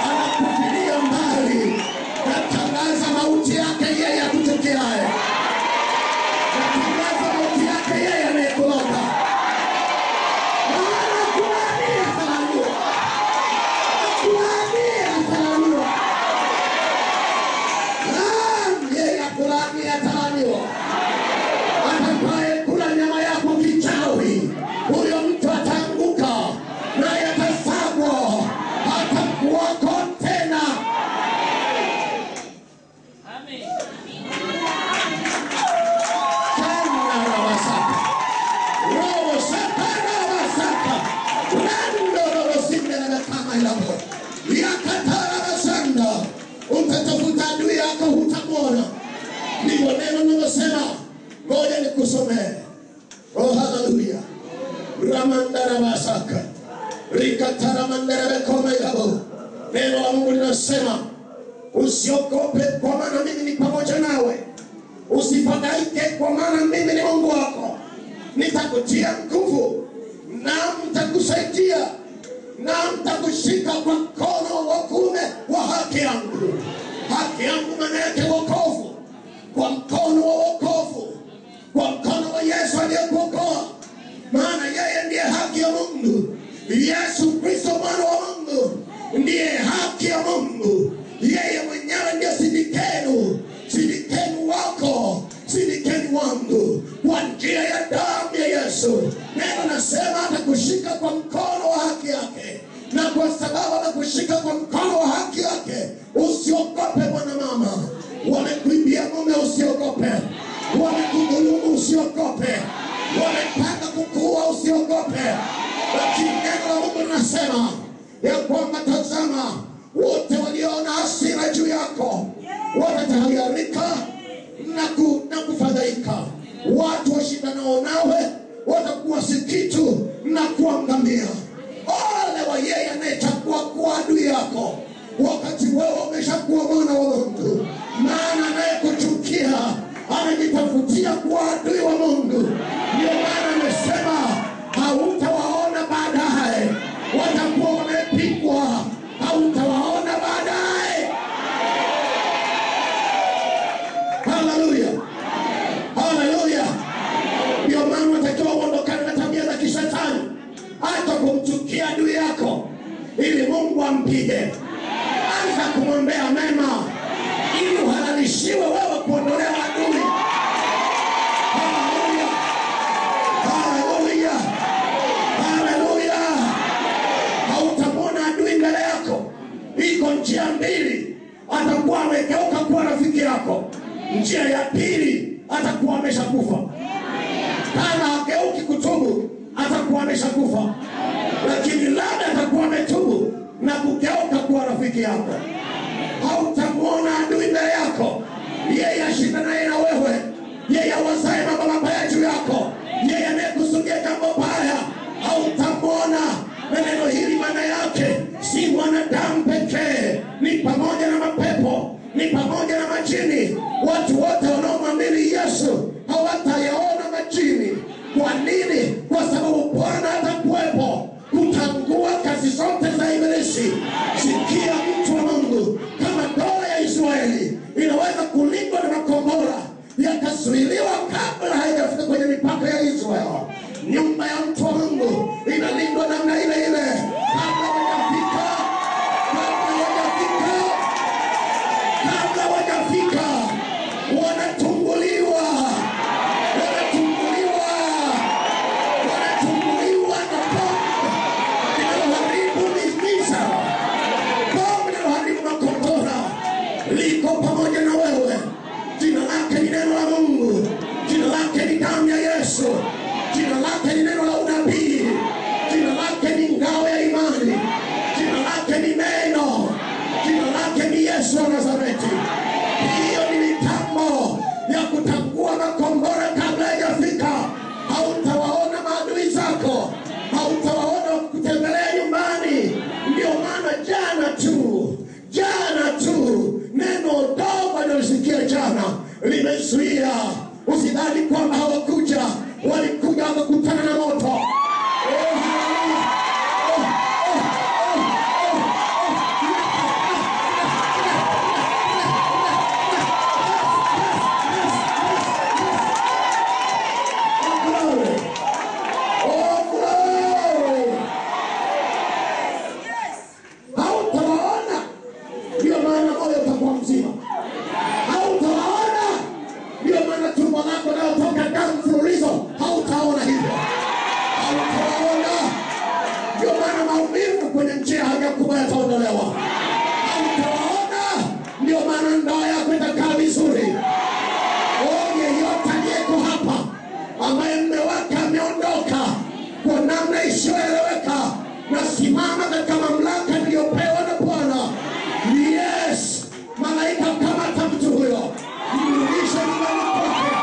Anakufilia mbali. Natangaza mauti yake yeye akuchukiaye. Natangaza mauti yake yeye anayekuloga. Anakuania salamiwa. Anakuania salamiwa. Yeye akulaania salamiwa. Atakaye kula nyama yako kichawi, huyo mtu ataanguka naye atasagwa, hatakuwako tena. Amen. Kana rabasaka. Roho sakana rabasaka. Rando robosinda na kama ilamo. Yakatara basanda. Utatafuta adui yako hutamwona. Ndivyo neno linasema. Ngoja nikusomee. Oh haleluya. Ramandara basaka. Rikatara mandara kama ilamo. Neno la Mungu linasema usiogope kwa maana mimi ni pamoja nawe. Usifadhaike kwa maana mimi ni Mungu wako. Nitakutia nguvu na nitakusaidia na nitakushika kwa mkono wa kuume wa haki yangu. Haki yangu maana yake wokovu. Kwa mkono wa wokovu, kwa mkono wa Yesu aliyekuokoa. Maana yeye ndiye haki ya Mungu. Yesu Kristo mwana wa Mungu ndiye haki ya Mungu. Yeye mwenyewe ndiye sidikenu wako, sidikenu usiogope. Wamepanga kukuua, usiogope. Lakini neno la Mungu linasema ya kwamba tazama, wote waliona hasira juu yako watatahayarika na kufadhaika. Watu washindanao nawe watakuwa si kitu na kuangamia. Ole wa yeye anayechagua kuwa adui yako wakati wewe umeshakuwa mwana wa Mungu. Maana anayekuchukia anajitafutia kuwa adui wa Mungu. Ndio maana amesema hautawaona baadaye, watakuwa wamepigwa, hautawaona baadaye. Haleluya, haleluya. Ndio maana unatakiwa uondokane na tabia za kishetani, hata kumchukia adui yako ili Mungu ampige. Anza kumwombea mema ili uhalalishiwe wewe kuondolewa adui. Haleluya, haleluya, haleluya. Hautamwona adui mbele yako. Iko njia mbili, atakuwa amegeuka kuwa rafiki yako. Njia ya pili, atakuwa ameshakufa. Kama hageuki kutubu, atakuwa ameshakufa. Lakini labda atakuwa ametubu na kugeuka kuwa rafiki yako. Hautamwona adui mbele yako. Yeye ashindanaye na wewe, yeye awazaye mambo mabaya juu yako, yeye anayekusudia jambo baya, hautamwona. Na neno hili maana yake si mwanadamu pekee, ni pamoja na mapepo, ni pamoja na majini. Watu wote wanaomwamini Yesu hawatayaona majini. Kwa nini? Kwa sababu Bwana atakuwepo kutangua kazi zote za ibilisi. Sikia mtu wa Mungu, kama dola ya Israeli inaweza kulindwa na makombora yakazuiliwa kabla haijafika kwenye mipaka ya Israeli, nyumba ya mtu wa Mungu inalindwa namna ile ile kabla hawajafika, wanatunguliwa na bomu linaloharibu miza, bomu linaloharibu makombora liko pamoja na wewe. Jina lake ni neno la Mungu, jina lake ni damu ya Yesu, jina lake ni neno la unabii, jina lake ni ngao ya imani, jina lake ni neno, jina lake ni Yesu wa Nazareti. Hiyo ni mitambo ya kutangua makombora kabla haijafika. Hautawaona maadui zako, hautawaona kutembelea nyumbani. Ndio maana jana tu neno dogo nilisikia jana limezuia. Usidhani kwamba hawakuja, walikuja wakakutana na moto. Hautaona hivyo, hautaona. Ndio maana maumivu kwenye njia hayakuwa yataondolewa. Hautaona. Ndio maana ndoa yako itakaa vizuri. Yeyote aliyeko hapa ambaye mume wake ameondoka kwa namna isiyoeleweka, na simama katika mamlaka niliyopewa na Bwana. Yes, malaika kamata mtu huyo, mrudishe nyumbani kwake.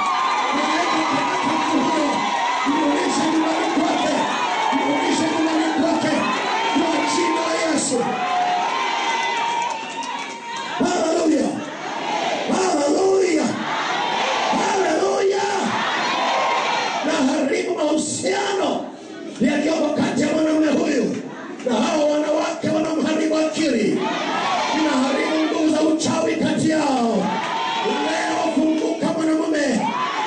Hallelujah, hallelujah, hallelujah. Na haribu mahusiano yaliyopo kati ya mwanamume huyu na hao wanawake wanamharibu akili. Na haribu nguvu za uchawi kati yao. Leo funguka mwanamume,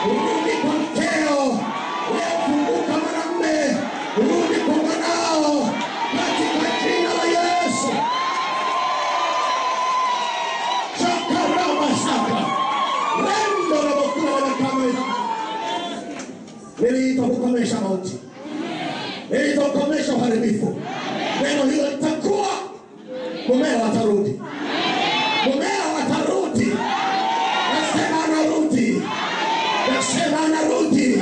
rudi kwa mkeo. Leo funguka mwanamume, rudi kwa mwanao, katika jina la Yesu. Nilitokomesha mauti, nilitokomesha uharibifu. Neno hilo litakuwa, mumeo atarudi, mumeo atarudi. Nasema anarudi, nasema anarudi.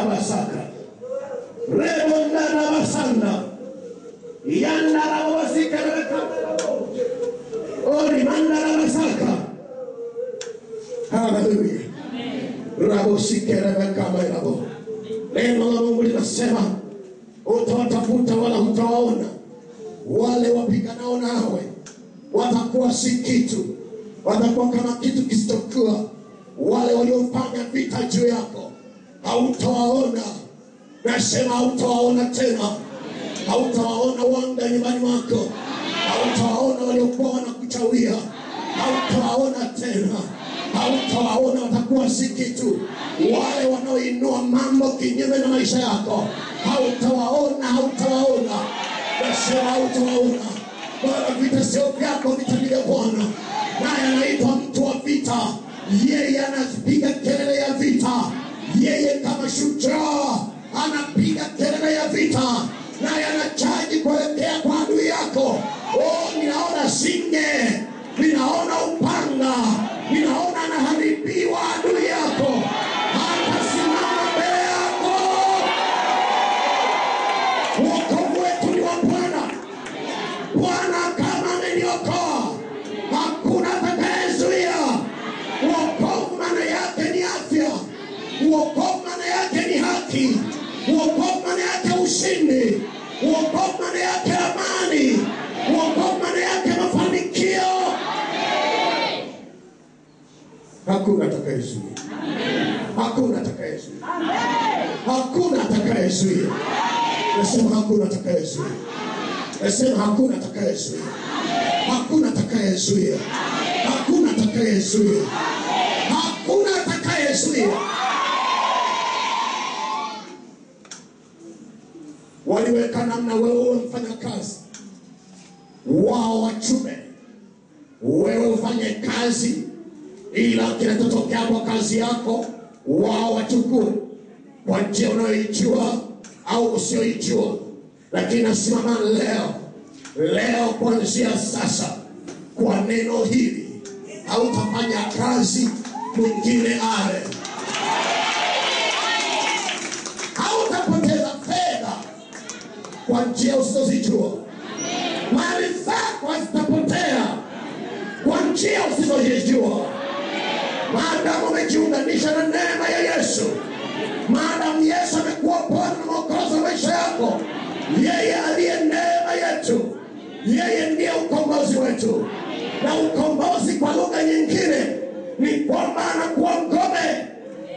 basaka. Rebonda na basanda. Yanda na basika na basaka. Ori manda na basaka. Hallelujah. Rabo sikera kama rabo. Neno la Mungu linasema utawatafuta wala hutawaona. Wale wapiganao nawe watakuwa si kitu. Watakuwa kama kitu kisichokuwa. Wale waliofanya vita juu yako hautawaona. Nasema hautawaona tena. Hautawaona wanga nyumbani mwako. Hautawaona waliokuwa wanakuchawia. Hautawaona tena. Hautawaona, watakuwa si kitu. Wale wanaoinua mambo kinyume na maisha yako hautawaona. Nasema hautawaona. Bwana, vita sio vyako, vita ni vya Bwana. Naye anaitwa mtu wa vita. Yeye anapiga kelele ya vita. Yeye kama shujaa anapiga kelele ya vita. Naye anachaji kuelekea kwa adui yako. Oh, ninaona singe, ninaona upanga, ninaona anaharibiwa adui yako. Hatasimama mbele yako. Wokovu wetu ni wa Bwana. Bwana kama ameniokoa, hakuna atakayezuia. Wokovu maana yake ni afya. Wokovu maana yake ni haki. Wokovu maana yake ushindi. Wokovu maana yake amani. Wokovu maana yake mafanikio. Hakuna atakayezuia. Hakuna atakayezuia. Hakuna atakayezuia. Nasema hakuna atakayezuia. Nasema hakuna atakayezuia. Hakuna atakayezuia. Hakuna atakayezuia. Hakuna atakayezuia. Waliweka namna wewe mfanya kazi, wao wachume wewe ufanye kazi, ila kinachotokea kwa kazi yako wao wachukue kwa njia unayoijua au usiyoijua. Lakini nasimama leo kuanzia sasa, kwa neno hili hautafanya kazi mwingine ale. Hautapoteza fedha kwa njia usizojua. Mali zako hazitapotea kwa njia usizojua. Maadamu umejiunganisha na neema ya Yesu, maadamu Yesu amekuwa Bwana na Mwokozi wa maisha yako, yeye aliye neema yetu, yeye ndiye ukombozi wetu. Na ukombozi kwa lugha nyingine ni kwamba anakuwa ngome,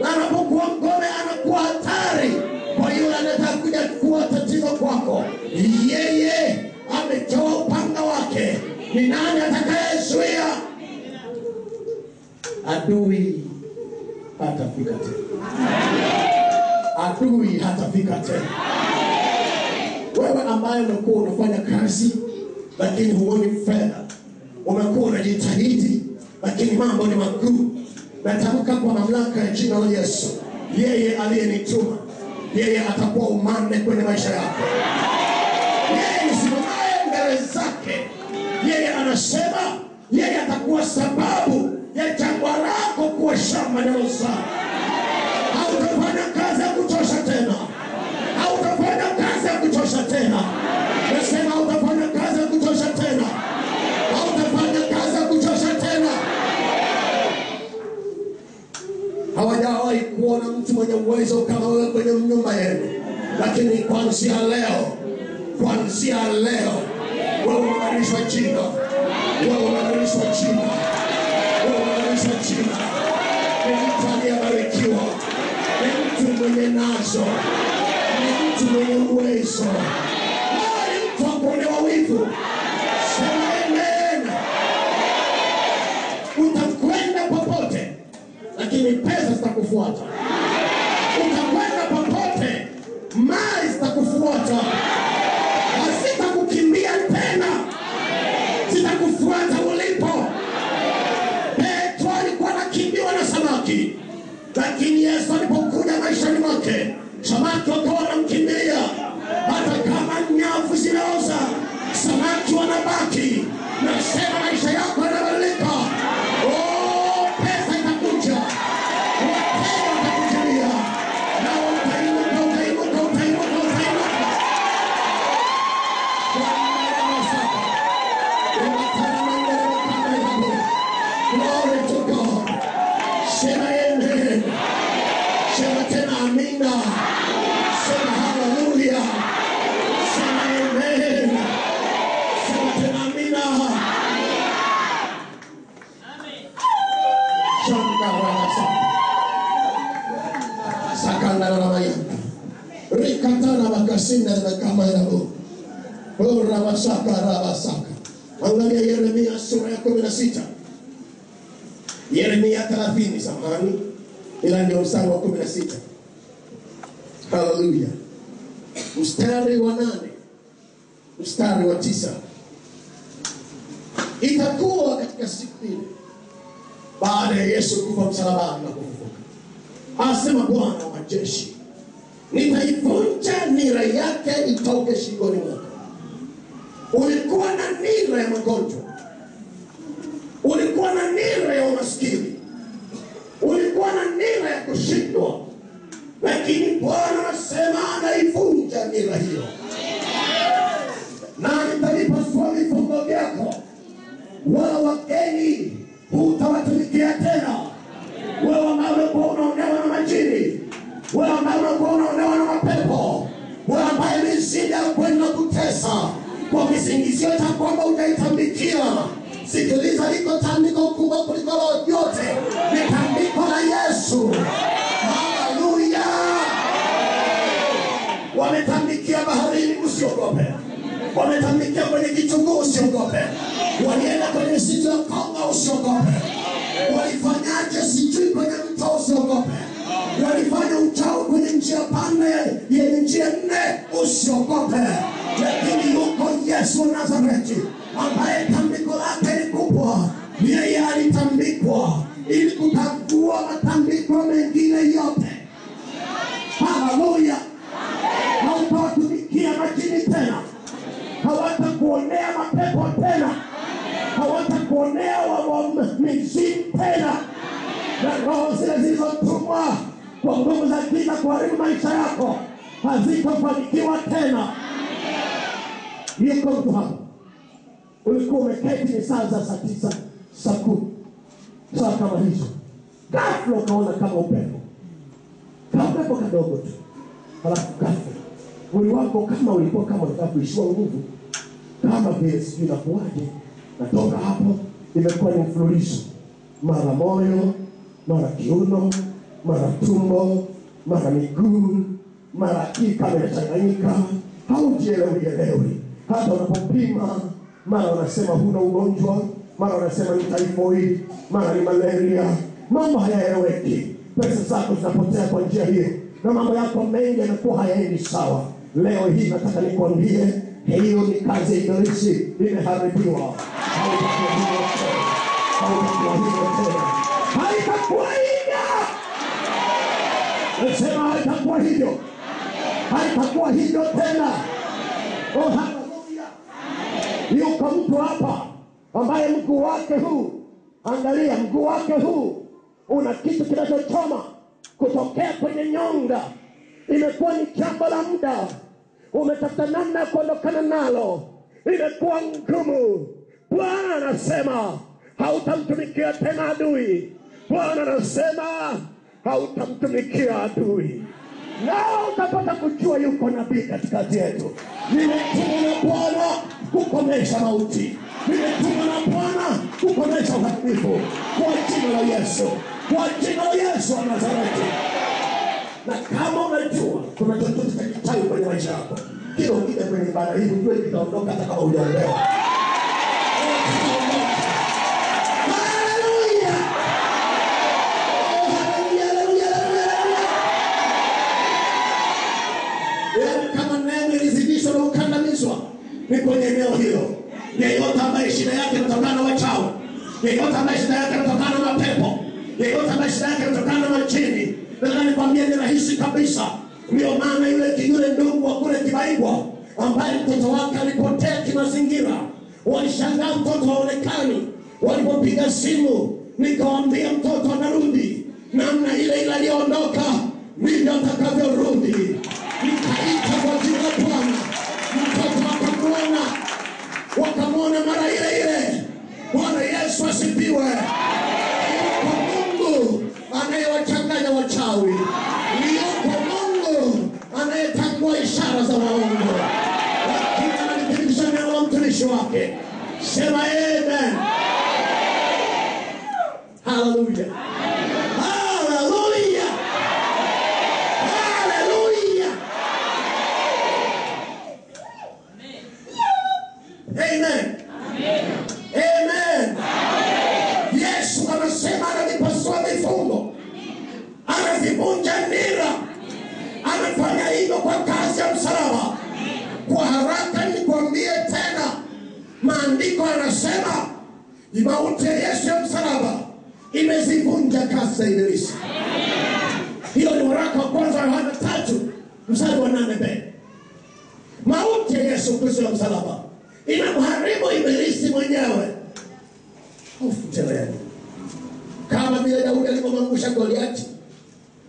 na anapokuwa ngome anakuwa hatari kwa yule anataka kuja kuwa tatizo kwako. Yeye ametoa upanga wake. Ni nani atakayezuia? Adui hatafika tena. Adui hatafika tena. Wewe ambaye umekuwa unafanya kazi lakini huoni fedha, umekuwa unajitahidi lakini mambo ni magumu, natamka kwa mamlaka ya jina la Yesu, yeye aliyenituma, yeye atakuwa umande kwenye maisha yako. Yeye usimamaye mbele zake, yeye anasema yeye atakuwa sababu ya jangwa lako kuwa shamba la uzao. Hautafanya kazi ya kuchosha tena. Hautafanya kazi ya kuchosha tena. Nasema hautafanya kazi ya kuchosha tena. Hautafanya kazi ya kuchosha tena. Hawajawahi kuona mtu mwenye uwezo kama wewe kwenye nyumba yenu. Lakini kuanzia leo, wewe umebadilishwa jina. Wewe umebadilishwa jina. Wewe umebadilishwa jina. Ni mtu aliyebarikiwa. Ni mtu mwenye nazo. Ni mtu mwenye uwezo. Ni mtu wa kuonewa wivu. Sema amen. Utakwenda popote, lakini pesa zitakufuata. Utakwenda popote, mali zitakufuata. Hazitakukimbia tena, zitakufuata ulipo. Petro alikuwa anakimbiwa na samaki, lakini Yesu alipokuja maishani mwake, samaki wakawa wanamkimbia. Hata kama nyavu zinaoza, samaki wanabaki. Nasema maisha yako yanabadilika. Pesa itakuja, wateja watakujilia, na utainuka Rikanda na mayanda. Rikatana makasinda na kama yabo. Ora masaka rabasaka. Angalia Yeremia sura ya 16. Yeremia 30 samahani. Ila ndio mstari wa 16. Haleluya. Mstari wa 8. Mstari wa 9. Itakuwa katika siku ile baada ya Yesu kufa msalabani na kufufuka, asema Bwana wa majeshi, nitaivunja nira yake itoke shingoni mwako. Ulikuwa na nira ya magonjwa, ulikuwa na nira ya umaskini, ulikuwa na nira ya kushindwa, lakini Bwana anasema anaivunja nira hiyo. Na nitalipa swali vifungo vyako. Wala wageni hutawatumikia tena. Wewe ambao unaonewa na majini, wewe ambao unaonewa na mapepo, wewe ambaye mizimu kwenda kutesa kwa kisingizio cha kwamba utaitambikia, sikiliza, liko tambiko kubwa kuliko yote. Ni tambiko la Yesu. Haleluya. Wametambikia baharini, usiogope. Wametambikia kwenye kichuguu, usiogope. Walienda kwenye msitu wa Kongo, usiogope. Walifanyaje sijui kwenye mto, usiogope. Walifanya uchawi kwenye njia panda yenye njia 4, usiogope. Lakini yuko Yesu Nazareti ambaye tambiko lake ni kubwa. Yeye alitambikwa ili kutambua matambiko mengine yote. Haleluya. Hautatumikia majini tena, hawatakuonea mapepo tena, hawatakuonea mizimu tena, na roho zile zilizotumwa kwa nguvu za giza kuharibu maisha yako hazitafanikiwa tena. Yuko mtu hapa, ulikuwa umeketi ni saa za 9, saa 10, saa kama hizo, ghafla ukaona kama upepo kadogo tu, halafu ghafla mwili wako kama ulikuwa kama unataka kuishiwa nguvu, kama vile sijui inakuwaje. Natoka hapo imekuwa ni mfululizo, mara moyo, mara kiuno, mara tumbo, mara miguu, mara kama inachanganyika, haujielewi. Hata unapopima, mara unasema huna ugonjwa, mara unasema ni typhoid, mara ni malaria. Mambo hayaeleweki. Pesa zako zinapotea kwa njia hiyo, na mambo yako mengi yanakuwa hayaendi sawa. Leo hii nataka nikwambie, hiyo ni kazi ya Ibilisi, imeharibiwa. Haitakuwa hivyo. Nasema haitakuwa hivyo. Haitakuwa hivyo tena. Oh, haleluya. Yuko mtu hapa ambaye mguu wake huu, angalia mguu wake huu, una kitu kinachochoma kutokea kwenye nyonga. Imekuwa ni jambo la muda. Umetafuta namna ya kuondokana nalo, imekuwa ngumu. Bwana anasema hautamtumikia tena adui. Bwana anasema hautamtumikia adui. Nao utapata kujua yuko nabii katikati yetu. Nimetumwa na Bwana kukomesha mauti. Nimetumwa na Bwana kukomesha uharibifu. Kwa jina la Yesu. Kwa jina la Yesu wa Nazareti. Na kama unajua kuna chochote cha kichawi kwenye maisha yako, kila ukija kwenye ibada hii ujue kitaondoka hata kama hujaombewa. Haleluya. Kama neno ilizidishwa na ukandamizwa ni kwenye eneo hilo. Yeyote ambaye shida yake inatokana na wachawi, yeyote ambaye shida yake inatokana na mapepo, yeyote ambaye shida yake inatokana na majini, nataka nikwambie ni rahisi kabisa. Ndio maana yule ndugu wa kule Kibaigwa ambaye mtoto wake alipotea kimazingira, walishangaa mtoto haonekani. Walipopiga simu nikawaambia mtoto anarudi, namna ile aliondoka ndivyo atakavyorudi. Nikaita kwa jina la Bwana, mtoto wakamwona mara ile. Bwana Yesu asifiwe. Yuko Mungu anayewachanganya wachawi. Yuko Mungu anayetangua ishara za waongo. Lakini analithibitisha neno la mtumishi wake. Sema amen. Hallelujah. Hallelujah. kuvunja nira. Amefanya hivyo kwa kazi ya msalaba. Kwa haraka nikwambie tena, maandiko yanasema mauti ya Yesu ya msalaba imezivunja kazi za ibilisi. Hiyo ni waraka wa kwanza wa Yohana 3:8b. Mauti ya Yesu Kristo ya msalaba inamharibu ibilisi mwenyewe. Ufuteleni. Kama vile Daudi alipomangusha Goliati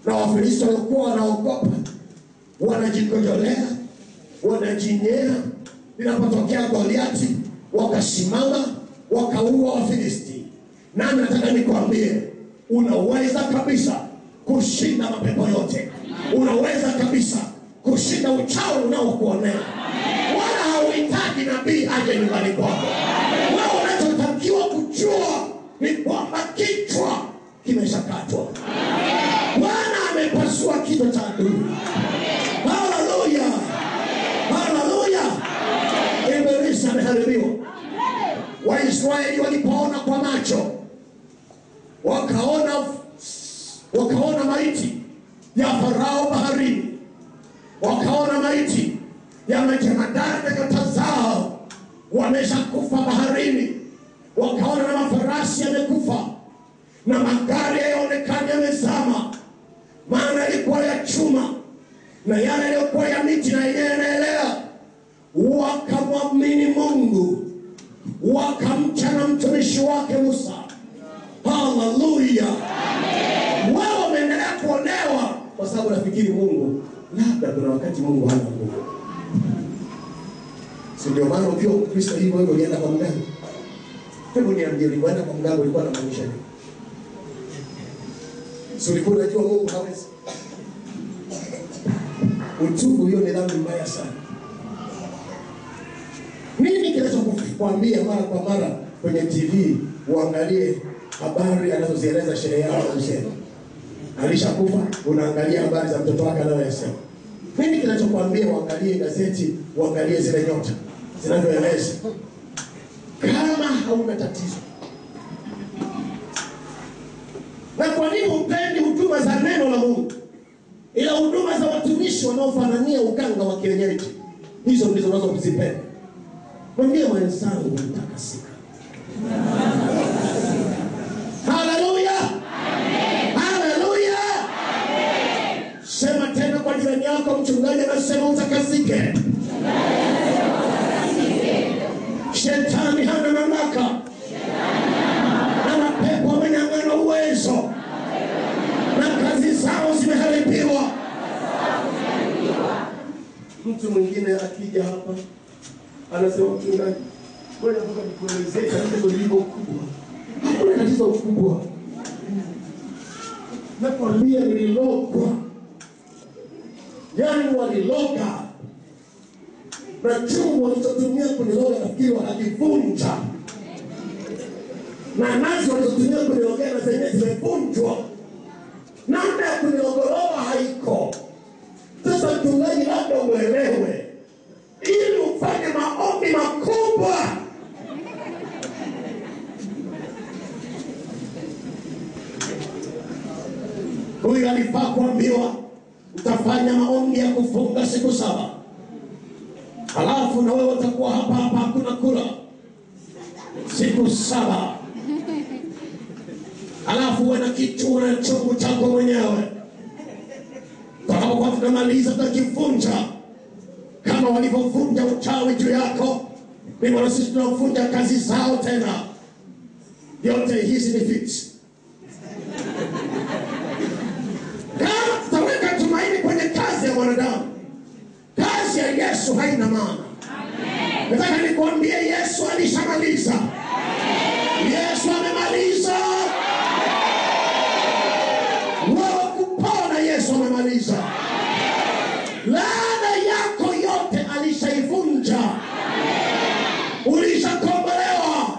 na Wafilisti walikuwa wanaogopa, wanajikojolea, wanajinyea. Inapotokea Goliati wakasimama, wakaua Wafilisti. Nami nataka nikwambie, unaweza kabisa kushinda mapepo yote. Unaweza kabisa kushinda uchawi unaokuonea. Wala hauhitaji nabii aje nyumbani kwako. Wewe unachotakiwa kujua ni kwamba kichwa kimeshakatwa. Bwana amepasua kichwa cha adui. Haleluya. Haleluya. Ibilisi ameharibiwa. Waisraeli walipoona kwa macho, wakaona maiti ya Farao baharini, wakaona maiti ya majemadari na nyota zao wameshakufa baharini, wakaona na mafarasi yamekufa na magari yaonekana yamezama, maana yalikuwa ya chuma na yale yalikuwa ya miti na yenyewe yanaelea. Wakamwamini Mungu, wakamcha na mtumishi wake Musa. Haleluya. Wewe umeendelea kuonewa kwa sababu nafikiri Mungu, labda kuna wakati Mungu hana nguvu. Si ndio maana ukiwa Kristo hivyo wewe ulienda kwa mganga? Hebu niambie, ulienda kwa mganga ulikuwa na maanisha nini? Si ulikuwa unajua Mungu hawezi? Utubu, hiyo ni dhambi mbaya sana. Nini kinachokuambia mara kwa mara kwenye TV uangalie habari anazozieleza shehe yao anasema alishakufa, unaangalia habari za mtoto wake anayosema? Nini kinachokuambia uangalie gazeti, uangalie zile nyota zinazoeleza? Kama hauna tatizo. Na kwa nini upendi huduma za neno la Mungu, ila huduma za watumishi wanaofanania uganga wa kienyeji? Hizo ndizo unazozipenda. Mwambie mwenzangu mtakasika. Haleluya. Haleluya. Sema tena kwa jirani yako, mchungaji anasema utakasike. Shetani hana mamlaka. Na mapepo wamenyang'anywa uwezo. Na kazi zao zimeharibiwa. Mtu mwingine akija hapa anasema, mchungaji, wewe unataka nikuelezee tatizo lililo kubwa. Hakuna tatizo kubwa. Nakwambia nililogwa. Yaani waliloga. Na chungu walichotumia kuniloga nafikiri wanakivunja. Na nazi walizotumia kunilogea na zenyewe zimevunjwa. Namna ya kunilogoloa haiko. Sasa mchungaji, labda uelewe, ili ufanye maombi makubwa, huyu alifaa kuambiwa utafanya maombi ya kufunga siku 7. Halafu na wewe utakuwa hapa hakuna kula siku 7. Halafu uwe na kitu na chungu chako mwenyewe. Kwa tunamaliza tutakivunja kama walivyovunja uchawi juu yako. Mimi na sisi tunavunja kazi zao tena. Yote hizi ni fix. Kama tutaweka tumaini kwenye kazi ya mwanadamu, kazi ya Yesu haina maana. Nataka nikwambie, Yesu alishamaliza. Yesu amemaliza. Wewe kupona, Yesu amemaliza. Laana yako yote alishaivunja. Ulishakombolewa.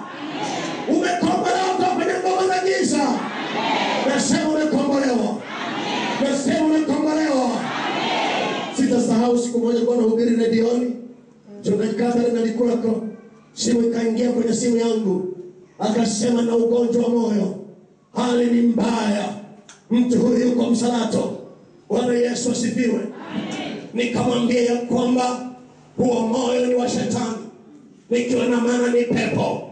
Umekombolewa kutoka kwenye nguvu za giza. Nasema umekombolewa. Nasema umekombolewa. Sitasahau siku moja kwa nahubiri redioni, mchungaji Catherine alikuwako. Simu ikaingia kwenye simu yangu, akasema na ugonjwa wa moyo, hali ni mbaya, mtu huyu yuko Msalato, Bwana Yesu asifiwe. Nikamwambia ya kwamba huo moyo ni wa shetani, nikiwa na maana ni pepo.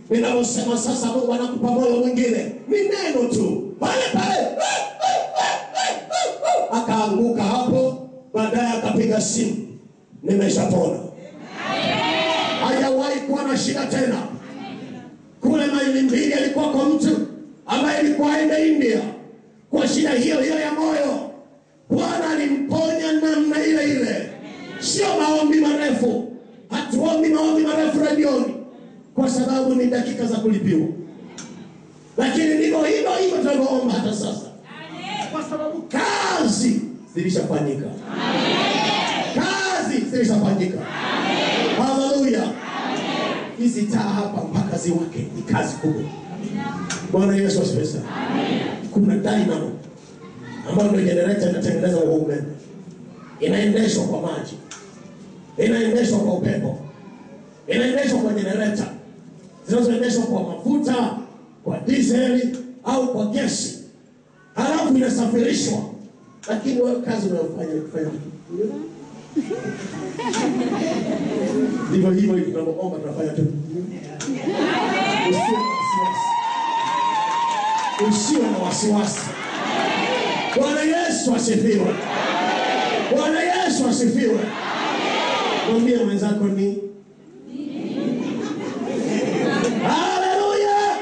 Ninaposema sasa Mungu anakupa moyo mwingine, ni neno tu pale pale akaanguka hapo. Baadaye akapiga simu, nimeshapona. Hajawahi kuwa na shida tena. Kule maili 2 alikuwa kwa mtu ambaye alikuwa aende India kwa shida hiyo hiyo ya moyo. Bwana alimponya namna ile ile. Sio maombi marefu. Hatuombi maombi marefu radioni, kwa sababu ni dakika za kulipiwa. Lakini ndivyo hivyo tunaomba hata sasa, kwa sababu kazi zilishafanyika. Kazi zilishafanyika. Haleluya. Hizi taa hapa mpaka ziwake ni kazi kubwa. Bwana Yesu asifiwe. Kuna dynamo ambayo ndio generator inatengeneza umeme. Inaendeshwa kwa maji, inaendeshwa kwa upepo, inaendeshwa kwa generator zinazoendeshwa kwa mafuta, kwa diesel au kwa gesi, halafu inasafirishwa. Lakini wewe kazi unayofanya ni kufanya ndivyo hivyo tunaomba, tunafanya tu. Usiwe na wasiwasi. Bwana Yesu asifiwe. Bwana Yesu asifiwe. Mwambie mwenzako ni haleluya.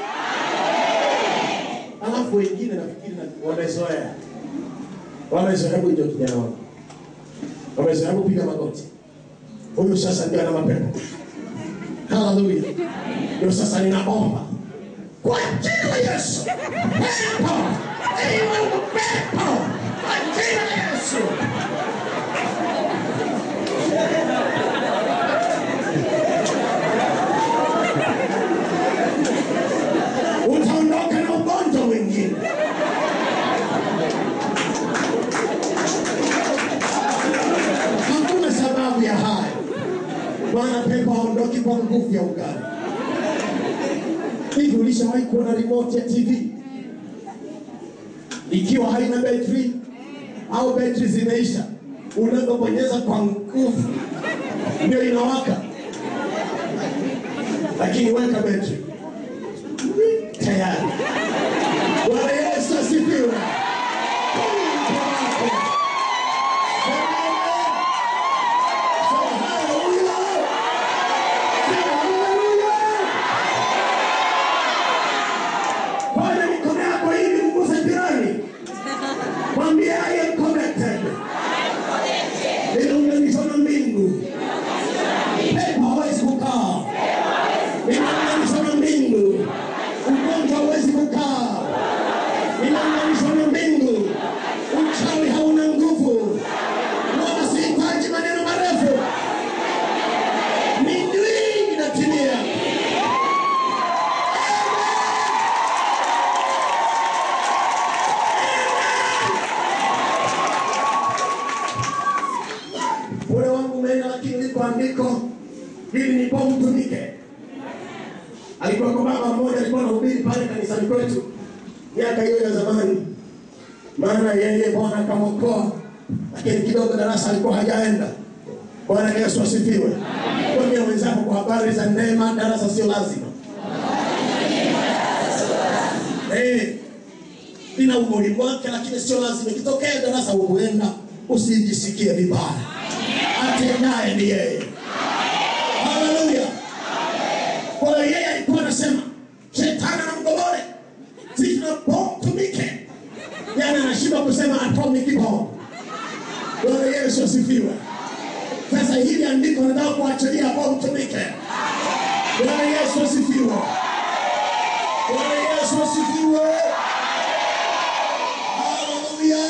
Alafu wengine nafikiri wamezoea. Wamezoea ndio kijana wangu. Wamezoea kupiga magoti. Huyu sasa ndio ana mapepo. Haleluya. Ndio sasa ninaomba kwa jina la Yesu. Pepo. Ewe pepo. Kwa jina la Yesu. Utaondoka na ugonjwa mwingine. Hakuna sababu ya haya. Bwana pepo haondoki kwa nguvu ya ugali. Hivi ulishawahi kuona remote ya TV ikiwa haina battery au battery zimeisha, unapobonyeza kwa nguvu ndio inawaka? Lakini weka battery tayari. Bwana Yesu asifiwe. Mwambie I am connected. Nimeunganishwa na mbingu. Pepo hawezi kukaa. Nimeunganishwa na mbingu. Ugonjwa hawezi kukaa. Nimeunganishwa na mbingu. Uchawi hauna nguvu. Wala sihitaji maneno marefu. Mbingu inatimia. Ule wangu umeenda, lakini liko andiko hili ni kwa mtumike. Alikuwa kwa baba mmoja alikuwa anahubiri pale kanisani kwetu miaka hiyo ya zamani. Maana yeye Bwana akamwokoa, lakini kidogo darasa alikuwa hajaenda. Bwana Yesu asifiwe. Kwa wenzako kwa habari za neema, darasa sio lazima. Ina umuhimu wake, lakini sio lazima. Kitokea darasa uenda, usijisikie vibaya. Atendaye ni yeye. Haleluya. Kwa hiyo yeye alikuwa anasema shetani anamgomole, sisi tunapomtumike. Yana anashinda kusema atomic bomb. Bwana Yesu asifiwe. Sasa hili andiko nataka kuachilia bomb tumike. Bwana Yesu asifiwe. Bwana Yesu asifiwe. Haleluya.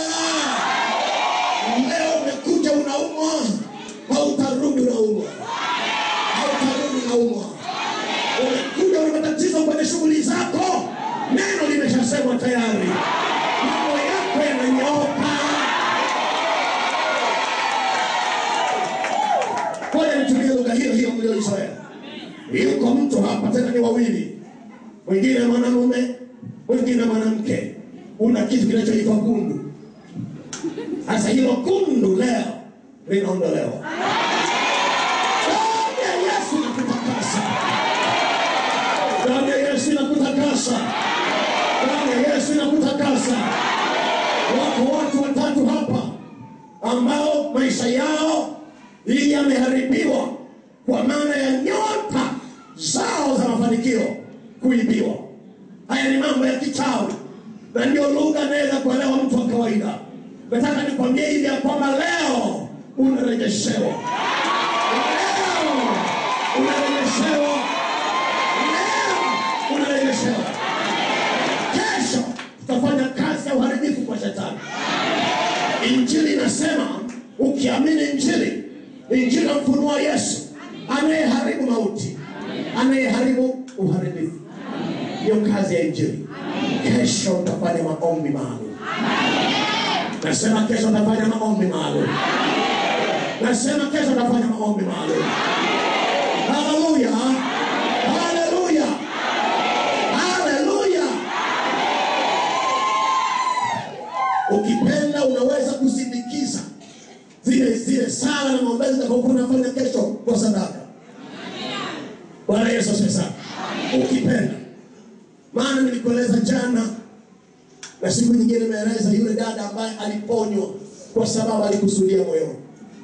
Leo umekuja unaumwa, hautarudi unaumwa. Hautarudi unaumwa. Umekuja una matatizo kwenye shughuli zako, neno limeshasemwa tayari. Mambo yako yananyooka. Kwa hiyo nitumie lugha hiyo mlioizoea. Yuko mtu hapa tena ni wawili. Mwingine mwanamume, mwingine mwanamke. Una kitu kinachoitwa gundu. Sasa hilo kundu leo linaondolewa. Damu ya Yesu inakutakasa. Damu ya Yesu inakutakasa. Damu ya Yesu inakutakasa. Wako watu watatu hapa ambao maisha yao yameharibiwa kwa maana ya nyota zao za mafanikio kuibiwa. Haya ni mambo ya kichawi, na ndio lugha naweza kuelewa mtu wa kawaida. Nataka nikwambie hivi ya kwamba leo unarejeshewa. Leo unarejeshewa. Leo unarejeshewa. Kesho tutafanya kazi ya uharibifu kwa shetani. Injili inasema ukiamini injili, injili mfunua Yesu anayeharibu mauti, anayeharibu uharibifu. Hiyo kazi ya injili. Kesho utafanya maombi maalum. Nasema kesho utafanya maombi maalum. Nasema kesho utafanya maombi maalum. Haleluya. Haleluya. Haleluya. Ukipenda unaweza kusindikiza zile sala na maombezi utakayokuwa unafanya kesho kwa sadaka. Bwana Yesu asifiwe. Ukipenda. Maana nilikueleza jana na siku nyingine nimeeleza yule dada ambaye aliponywa kwa sababu alikusudia moyoni.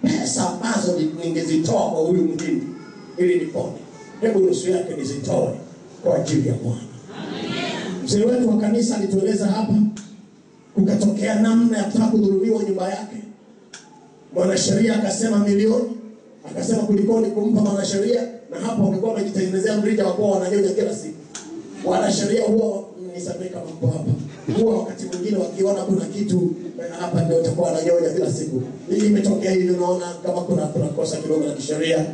Pesa ambazo ningezitoa kwa huyu mhindi ili nipone, hebu nusu yake nizitoe kwa ajili ya Bwana. Mzee wetu wa kanisa alitueleza hapa, kukatokea namna ya kutaka kudhulumiwa nyumba yake. Mwanasheria akasema milioni, akasema kulikoni kumpa mwanasheria, na hapo wamekuwa wamejitengenezea mrija wa kuwa wananyonya kila siku. Wanasheria huwa nisamehe kama kwa hapa, huwa wakati mwingine wakiona kuna kitu hapa ndio utakuwa wananyonya kila siku. Hii imetokea hivi, unaona kama kuna kosa kidogo la kisheria,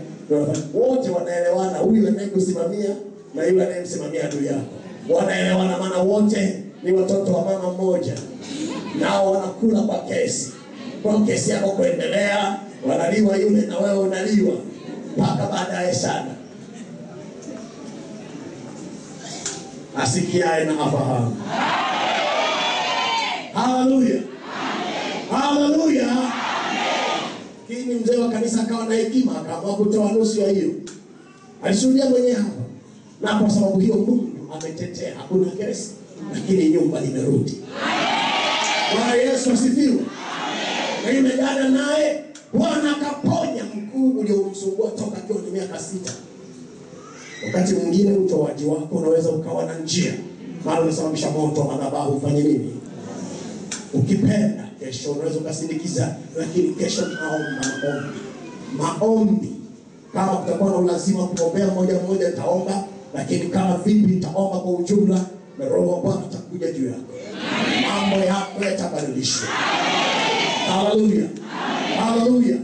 wote wanaelewana, huyu anayekusimamia na yule anayemsimamia adui yako wanaelewana, maana wote ni watoto wa mama mmoja, nao wanakula kwa kesi. Kwa kesi yako kuendelea, wanaliwa yule na wewe unaliwa mpaka baadaye sana. Asikiaye na afahamu. Haleluya. Haleluya. Kini mzee wa kanisa akawa na hekima, akaamua kutoa nusu ya hiyo. Alishuhudia mwenyewe hapa. Na kwa sababu hiyo Mungu ametetea, hakuna kesi, lakini nyumba imerudi. Bwana Yesu asifiwe. Na yule dada naye Bwana akaponya mkuu uliomsumbua toka akiwa na miaka 6. Wakati mwingine utoaji wako unaweza ukawa na njia, maana unasababisha moto wa madhabahu ufanye nini? Ukipenda kesho unaweza ukasindikiza, lakini kesho naomba maombi. Kama kutakuwa na ulazima kuombea mmoja nitaomba, lakini kama vipi nitaomba kwa ujumla, na Roho wa Bwana atakuja juu yako. Mambo yako yatabadilishwa. Haleluya. Haleluya.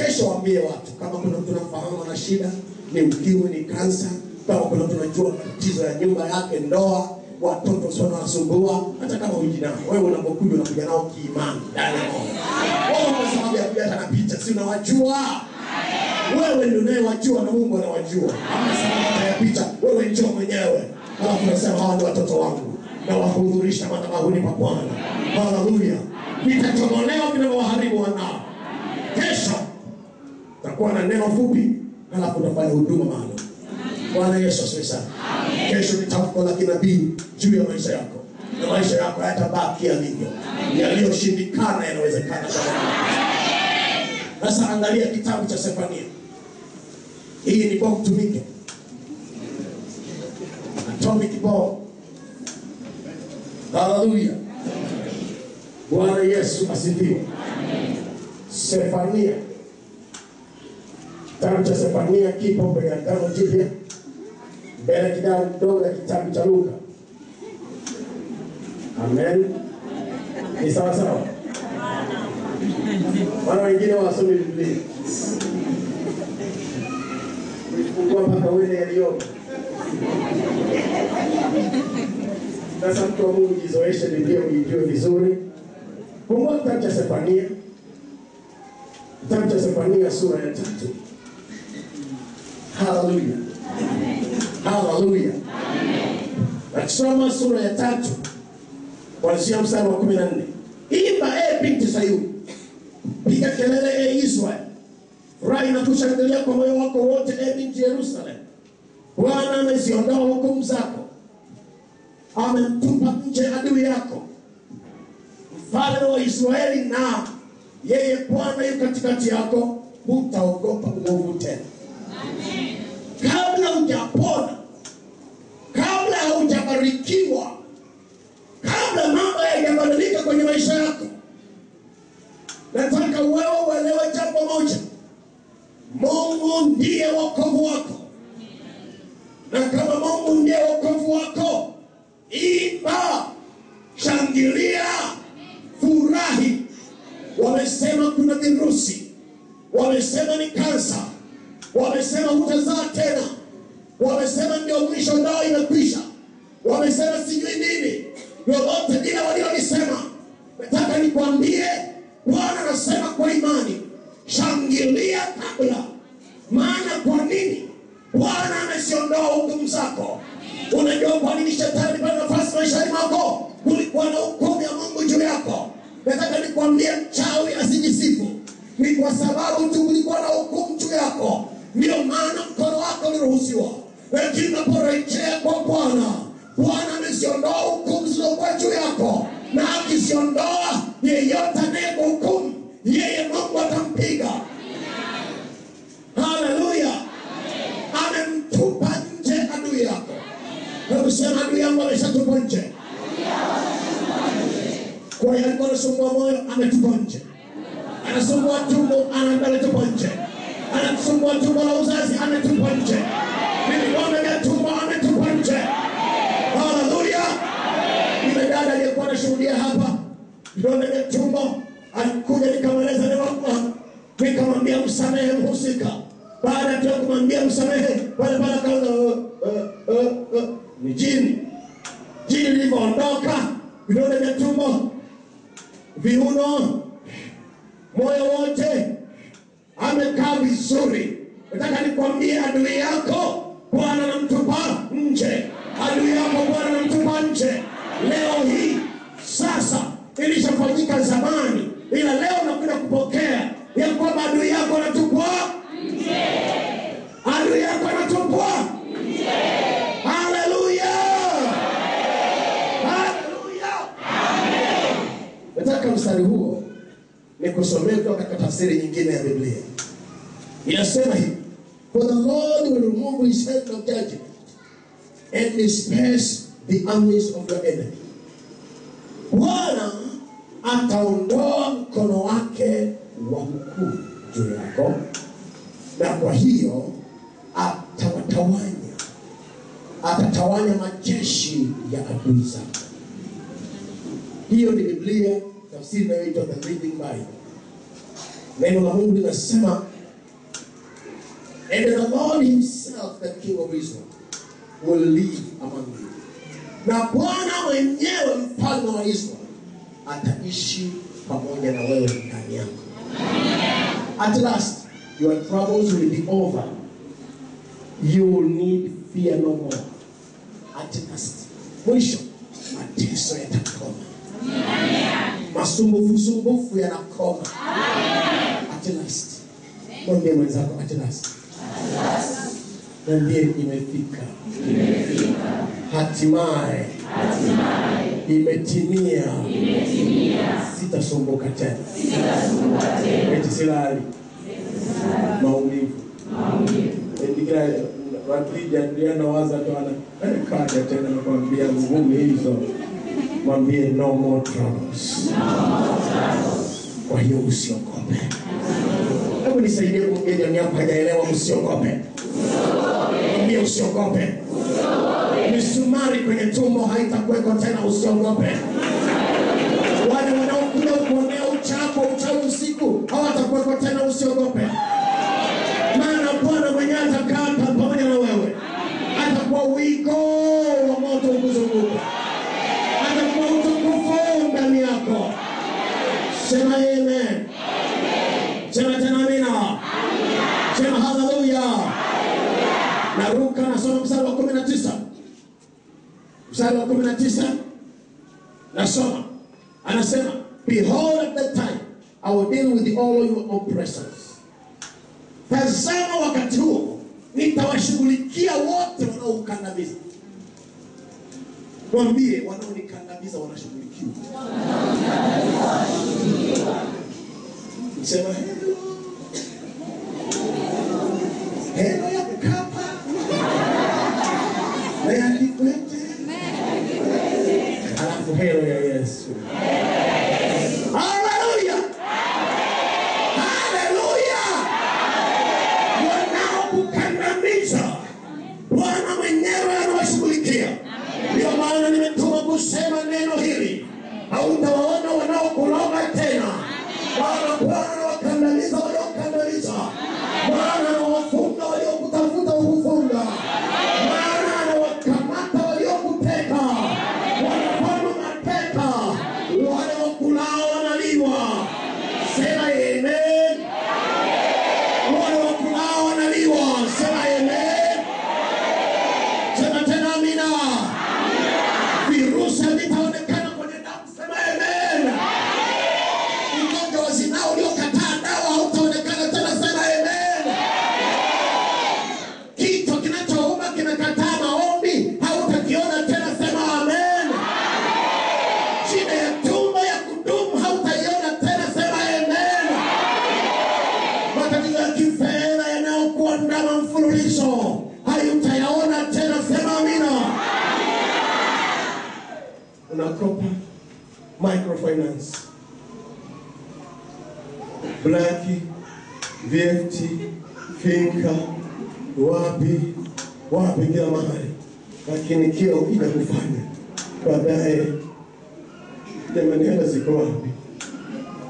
Kesho waambie watu kama kuna mtu anafahamu ana shida, ni ukimwi, ni kansa, kama kuna mtu anajua tatizo ya nyumba yake, ndoa, watoto sio wanasumbua, hata kama ujina wewe unapokuja unakuja nao kiimani ndani yako. Wewe kwa sababu ya kuja na picha, si unawajua? Wewe ndio unayewajua na Mungu anawajua. Ama sababu ya picha, wewe njoo mwenyewe. Alafu unasema hawa ni watoto wangu na wahudhurisha madhabahuni pa Bwana. Haleluya. Nitatobolewa bila waharibu wanao. Kesho takuwa na neno fupi, alafu tutafanya huduma maalum. Bwana Yesu asifiwe. Kesho ni tamko la kinabii juu ya maisha yako, na maisha yako hayatabaki yalivyo. Yaliyoshindikana yanawezekana. Sasa angalia kitabu cha Sefania. Hii ni bomb tumike, atomic bomb. Haleluya. Bwana Yesu asifiwe. Sefania. Kitabu cha Sefania kipo kwenye Agano Jipya, mbele kidogo ya kitabu cha Luka. Amen. Ni sawa sawa. Wana wengine wasome Biblia. Ulifungua mpaka uende yaliyo. Sasa mtu wa Mungu jizoeshe Biblia uijue vizuri. Fungua kitabu cha Sefania. Kitabu cha Sefania sura ya 3. Haleluya. Haleluya. Akisoma sura ya 3 kuanzia mstari wa 14. Imba binti Sayuni. Piga kelele Israeli. Furahi na kushangilia kwa moyo wako wote binti Yerusalemu. Bwana ameziondoa hukumu zako. Amemtupa nje adui yako. Mfalme wa Israeli na yeye Bwana yu katikati yako, hutaogopa uovu tena. Amen. Kabla hujapona, kabla hujabarikiwa, kabla mambo hayajabadilika kwenye maisha yako, nataka wewe uelewe jambo moja. Mungu ndiye wokovu wako. Na kama Mungu ndiye wokovu wako, imba, shangilia, furahi. Wamesema kuna virusi, wamesema ni kansa, wamesema hutazaa tena, wamesema ndio mwisho, ndoa imekwisha, wamesema sijui nini, lolote lile waliolisema, nataka nikwambie Bwana anasema kwa imani, shangilia kabla. Maana kwa nini? Bwana ameziondoa hukumu zako. Unajua kwa nini shetani pale nafasi maishani mwako? Kulikuwa na hukumu ya Mungu juu yako. Nataka nikwambie mchawi asijisifu. Ni kwa sababu tu kulikuwa na hukumu juu yako, ndio maana mkono wako uliruhusiwa. Lakini unaporejea kwa Bwana, Bwana ameziondoa hukumu zilizokuwa juu yako. Na akiziondoa, yeyote anayekuhukumu, yeye Mungu atampiga. Haleluya. Amemtupa nje adui yako. Hebu sema adui yangu ameshatupwa nje. Kwa hiyo alikuwa anasumbua moyo, ametupwa nje. Anasumbua tumbo, ametupwa nje. Anasumbua tumbo la uzazi, ametupwa nje. Vidonda vya tumbo, ametupwa nje. Haleluya. Yule dada aliyekuwa anashuhudia hapa vidonda vya tumbo, alikuja nikamweleza neno la Bwana. Nikamwambia msamehe mhusika. Baada ya kumwambia msamehe, pale kaanza ni jini. Jini lilivyoondoka, vidonda vya tumbo, viuno, moyo wote, amekaa vizuri. Nataka nikwambie adui yako Bwana anamtupa nje. Adui yako Bwana anamtupa nje. Leo hii sasa, ilishafanyika zamani, ila leo nakuja kupokea ya kwamba adui yako anatupwa nje. Adui yako anatupwa nje. Haleluya. Haleluya. Amen. Nataka mstari huo nikusomee kutoka katika tafsiri nyingine ya Biblia. Inasema hivi: For the Lord will remove his hand of judgment and disperse the armies of your enemy. Bwana ataondoa mkono wake wa hukumu juu yako, na kwa hiyo atatawanya majeshi ya adui zako. Hiyo ni Biblia, tafsiri inayoitwa The Living Bible. Neno la Mungu linasema, and the Lord himself, the King of Israel, will live among you. Na Bwana mwenyewe mfalme wa Israeli ataishi pamoja na wewe ndani yako. At last, your troubles will be over. You will need fear no more. At last, mwisho, mateso yatakoma. Masumbufu yanakoma. At last. Mwambie mwenzako at last. Na ndiye imefika. Hatimaye. Imetimia. Sitasumbuka tena. Eti silali. Maumivu. Ndikira wakija ndio nawaza tu kaja tena nakwambia ngumu hizo. Mwambie no more troubles. Kwa hiyo usiogope. Hebu nisaidie kumgeni mnyako hajaelewa, usiogope. Mwambie usiogope. Misumari kwenye tumbo haitakuweko tena, usiogope. Wale wanaokuja kuonea uchawi usiku hawatakuweko tena, usiogope. Maana Bwana mwenyewe atakaa pamoja na wewe. Atakuwa wigo wa moto ukuzunguka. Atakuwa utukufu ndani yako. Sema amen. Sema tena amina. Sema haleluya. Naruka nasoma mstari wa 19. Mstari wa 19 nasoma. Anasema, behold, at the I will deal with all your oppressors. Tazama wakati huo nitawashughulikia wote wanaokandamiza. Mwambie wanaonikandamiza wanashughulikiwa. Sema hello. Hello ya Mkapa. Na ya Kikwete. Alafu hello ya Yesu. Hallelujah. Hallelujah. Wanaokukandamiza Bwana mwenyewe anawashughulikia. Ndio maana nimetuma kusema neno hili. Hautawaona wanaokuloga tena. Bwana wakandamiza waliokandamiza. Bwana anawafunga waliokutafuta kukufunga. Bwana anawakamata waliokuteka. Wanafanya mateka. Wale wakulao wanaliwa. Sema amen. Wale wakulao wanaliwa. Sema amen. Sema tena amina. Virusi vitaonekana kwenye damu. Sema amen. Ugonjwa wa zinaa uliokataa dawa hautaonekana tena. Sema amen. Kichwa kinachouma kimekataa maombi hautakiona tena. Sema amen. Shida ya tumbo ya kudumu hautaiona tena. Sema amen. Matatizo ya kifedha yanayokuandama mfululizo hayutayaona tena. Sema amina. Unakopa microfinance, Black, VFT, Finka, wapi kila mahali. Lakini kila ukija kufanya baadaye jamani hela ziko wapi?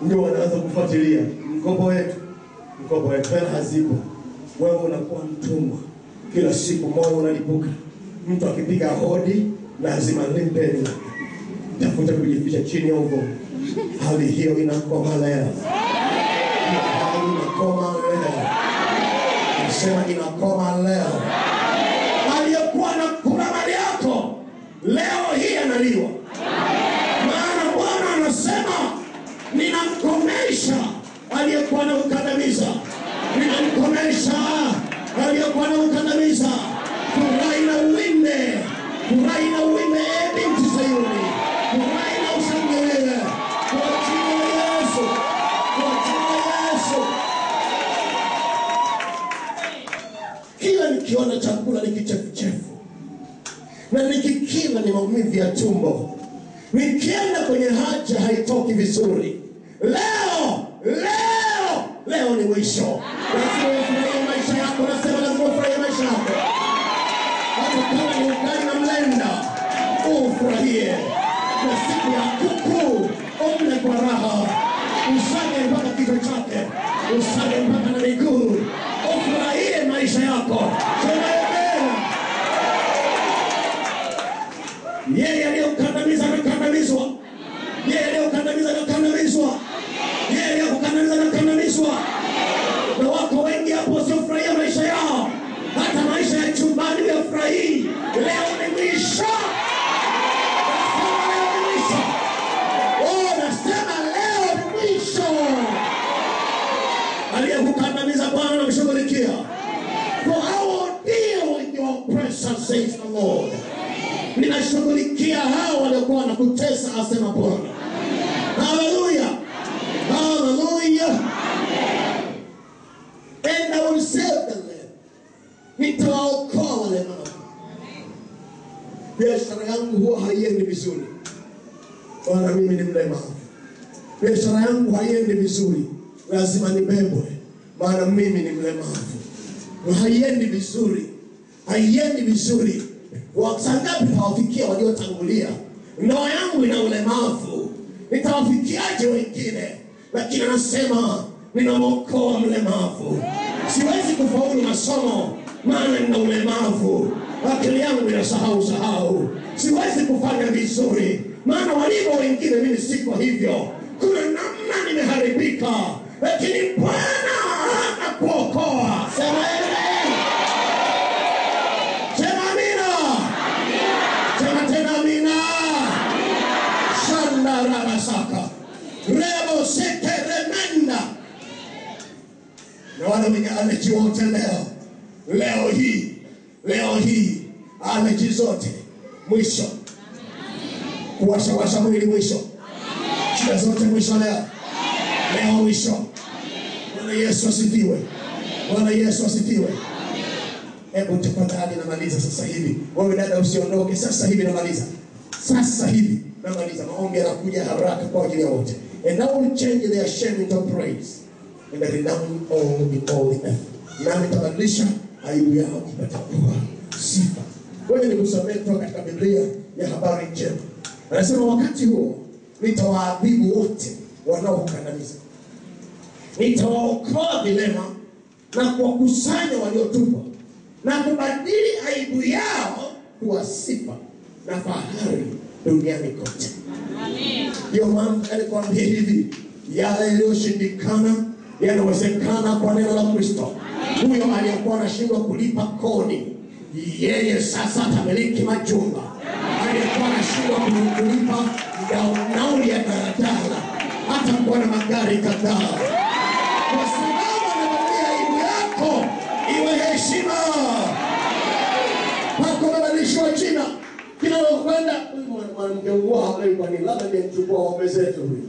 Ndio wanaanza kufuatilia mkopo wetu hela hazipo. Wewe unakuwa mtumwa. Kila siku moyo unalipuka. Mtu akipiga hodi lazima limpe. Tafuta kujificha chini ya uvungu. Hali hiyo inakoma leo. Hali inakoma leo. Nasema inakoma leo. Aliyekuwa na kula mali yako leo hii analiwa. Maana Bwana anasema ninamkomesha aliyekuwa na ukandamiza. Ninamkomesha aliyekuwa na ukandamiza. Furahi na uwinde. Furahi na uwinde binti Sayuni. Furahi na ushangilie. Kwa jina la Yesu. Kwa jina la Yesu. Kila nikiona chakula ni kichefuchefu. Na nikikila ni maumivu ya tumbo. Nikienda kwenye haja haitoki vizuri. Leo ni mwisho. Lazima ufurahie maisha yako. Nasema lazima ufurahie maisha yako. Hata kama ni ugali na mlenda, ufurahie. Na siku ya kuku, umle kwa raha. Usage mpaka kichwa chake. Usage mpaka na miguu. Ufurahie maisha yako. Sema amen. Yeye aliyokandamiza amekandamizwa. Yeye aliyokandamiza amekandamizwa. Yeye aliyokandamiza amekandamizwa. Na wako wengi hapo wasiofurahia maisha yao. Hata maisha ya chumbani yafurahii. Leo ni mwisho. Nasema leo ni mwisho. Aliyekukandamiza Bwana anamshughulikia. For I will deal with your oppressor, says the Lord. Ninashughulikia hao waliokuwa wanakutesa, asema Bwana. Hallelujah. Hallelujah. And I will save them. Nitawaokoa walemavu. Biashara yangu huwa haiendi vizuri. Bwana mimi ni mlemavu. Biashara yangu haiendi vizuri. Lazima nibebwe. Maana mimi ni mlemavu. Haiendi vizuri. Haiendi vizuri. Wasangapi hawafikia waliotangulia? Ndoa yangu ina ulemavu. Nitawafikiaje wengine? Lakini anasema ninamwokoa mlemavu. Siwezi kufaulu masomo maana nina ulemavu. Akili yangu inasahau. Siwezi kufanya vizuri maana walivyo wengine mimi siko hivyo. Kuna namna nimeharibika. Lakini Bwana anakuokoa. Sema amen. Sema amina. Sema tena amina. Shanda rabasaka. Rebo seke remeni na wale wenye allergy wote leo hii allergy zote mwisho. Kuwasha mwili mwisho. Shida zote mwisho leo mwisho. Bwana Yesu asifiwe. Bwana Yesu asifiwe. Hebu tafadhali namaliza sasa hivi. Wewe dada usiondoke, sasa hivi namaliza. Sasa hivi namaliza. Maombi yanakuja haraka kwa ajili ya wote. And now we change their shame into praise. And the renown all the earth. Na nitabadilisha aibu yao ipate kuwa sifa. Wewe nikusomee kutoka katika Biblia ya habari njema. Anasema wakati huo nitawaadhibu wote wanaokandamiza. Nitawaokoa vilema na kuwakusanya waliotupwa na kubadili aibu yao kuwa sifa na fahari duniani kote. Amen. Ndio maana alikwambia hivi, yale yaliyoshindikana yanawezekana kwa neno la Kristo. Huyo aliyekuwa anashindwa kulipa kodi, yeye sasa atamiliki majumba. Aliyekuwa anashindwa kulipa nauli ya daladala, hata kuwa na magari kadhaa. Kwa sababu anamwambia aibu yako iwe heshima. Pako mabadilisho jina. Kila unakwenda mwanamke wao alikuwa ni labda ndiye mchukua waume zetu huyu.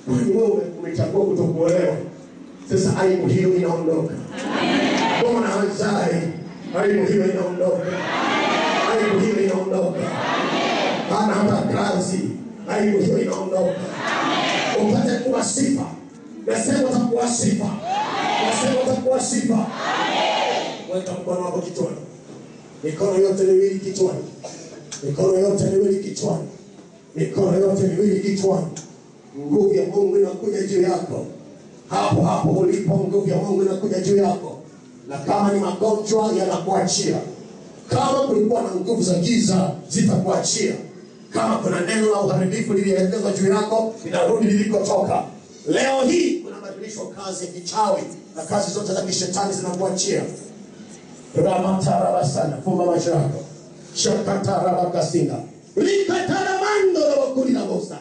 Kwani wewe umechagua kutokuolewa. Sasa aibu hiyo inaondoka. Bwana hazai. Aibu hiyo inaondoka. Aibu hiyo inaondoka. Hana hata kazi. Aibu hiyo inaondoka. Upate kuwa sifa. Nasema utakuwa sifa. Nasema utakuwa sifa. Weka mkono wako kichwani. Mikono yote miwili kichwani. Mikono yote miwili kichwani. Mikono yote miwili kichwani. Nguvu ya Mungu inakuja juu yako. Hapo ulipo nguvu ya Mungu inakuja juu yako. Na kama ni magonjwa yanakuachia. Kama kulikuwa na nguvu za giza zitakuachia. Kama kuna neno la uharibifu lilielekezwa juu yako, linarudi lilikotoka. Leo hii kunabadilishwa kazi ya kichawi na kazi zote za kishetani zinakuachia. Ramatarabasana, fumba macho yako. Shakatarabakasinga. Likataramando la wakuli la bosa.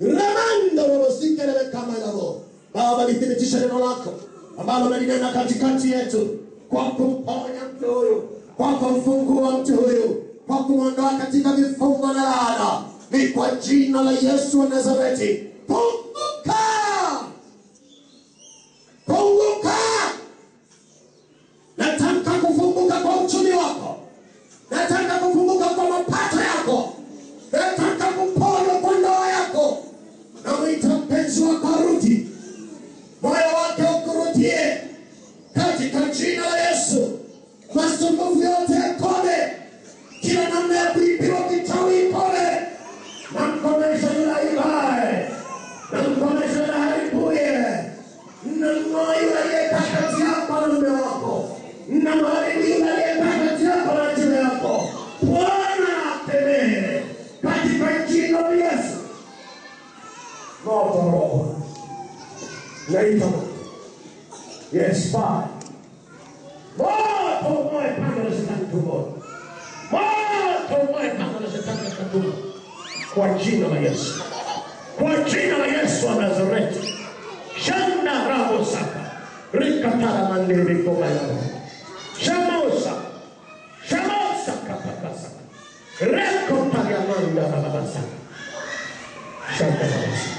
Ramando la bosike la kama la bo. Baba nithibitisha neno lako ambalo umelinena katikati yetu kwa kumponya mtu huyu, kwa kumfungua mtu huyu, kwa kumwondoa katika vifungo na laana. Ni kwa jina la Yesu wa Nazareti. Funguka! Funguka! Nataka kufunguka kwa uchumi wako. Nataka kufunguka kwa mapato yako. Nataka kupona kwa ndoa yako. Na mwita mpenzi wako arudi. Moyo wake ukurudie. Katika jina la Yesu. Masumbufu yote yakome. Kila namna ya kuibiwa kichawi ikome. Na mkomesha yule aibaye. Na mkomesha yule haribuye. Na mng'oa yule aliyekaa kati yako na mume wako. Na mharibu yule aliyekaa kati yako na jina yako. Bwana atembee katika jina la Yesu. Moto roho. Naita moto. Yes, Father. Moto umoe panga na shetani tumboni. Moto umoe panga na shetani katika tumbo. Kwa jina la Yesu. Kwa jina la Yesu wa Nazareti. Shanda rabo saka. Rikatara mandiri koma yao. Shamosa. Shamosa kapakasa. Reko tagamanda rababasa. Shanda rabasa.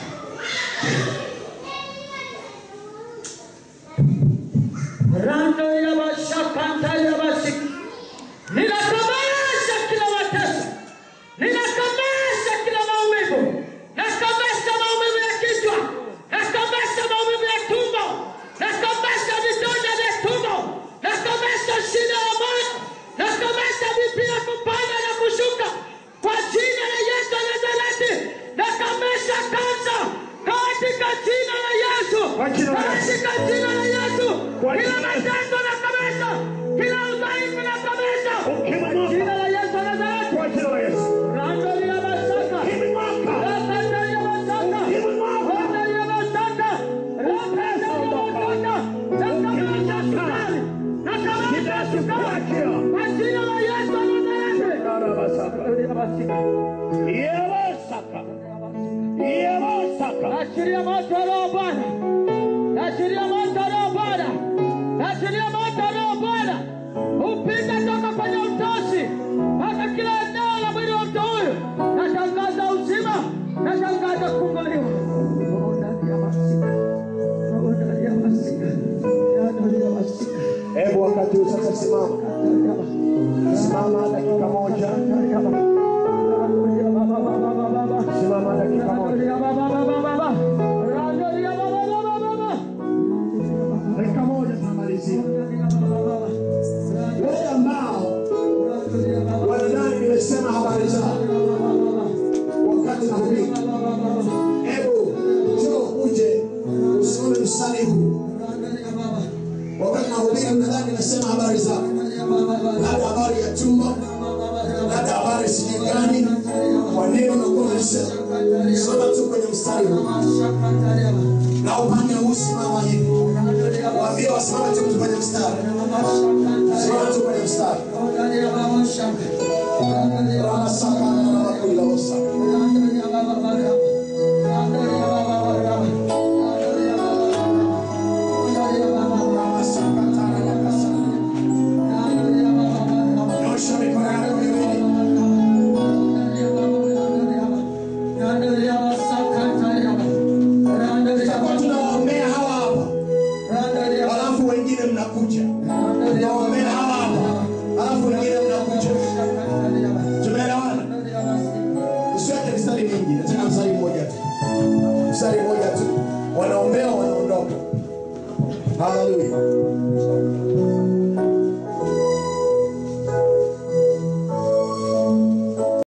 Rando ya bashakanta ya bashik. Ninakamasa kila mateso. Ninakamasa kila maumivu. Nakamasa maumivu ya kichwa. Nakamasa maumivu ya tumbo. Nakamasa vidonda vya tumbo. Nakamasa shida ya moyo. Nakamasa vipira kupanda na kushuka. Kwa jina la Yesu wa Nazareti. Nakamasa kansa. Katika jina la Yesu. Katika jina la Yesu. Kila matendo na kabisa. Kila udhaifu na kabisa. Kwa jina la Yesu wa Nazareti. Kwa jina la Yesu. Rando ya basaka. Rando ya basaka. Rando ya basaka. Rando ya basaka. Nakamata sukari. Nakamata sukari. Kwa jina la Yesu wa Nazareti. Ashiria moto wa Bwana. Ashiria moto wa Bwana. simama. Simama dakika moja. Simama dakika moja. Dakika moja tunamalizia. Wale ambao wanadhani nimesema habari zao wakati nahubiri, hebu njoo uje usome mstari huu. Wakati nahubiri unadhani nimesema habari zao, labda habari ya tumbo, labda habari sijui gani, kwa neno na kwa msema. Soma tu kwenye mstari huu. Na upande huu simama hivi. Waambie wasimame tu kwenye mstari. Simama tu kwenye mstari. Rama saka na wakula osa. Rama saka tara ya kasa. Nyosha mikono yako miwili. Tutakuwa tunawaombea hawa hapa, alafu wengine mnakuja. Tunawaombea hawa hapa, alafu wengine mnakuja. Tumeelewana? Usiweke mstari mingi, nataka mstari mmoja tu. Mstari mmoja tu. Wanaombea wanaondoka. Hallelujah.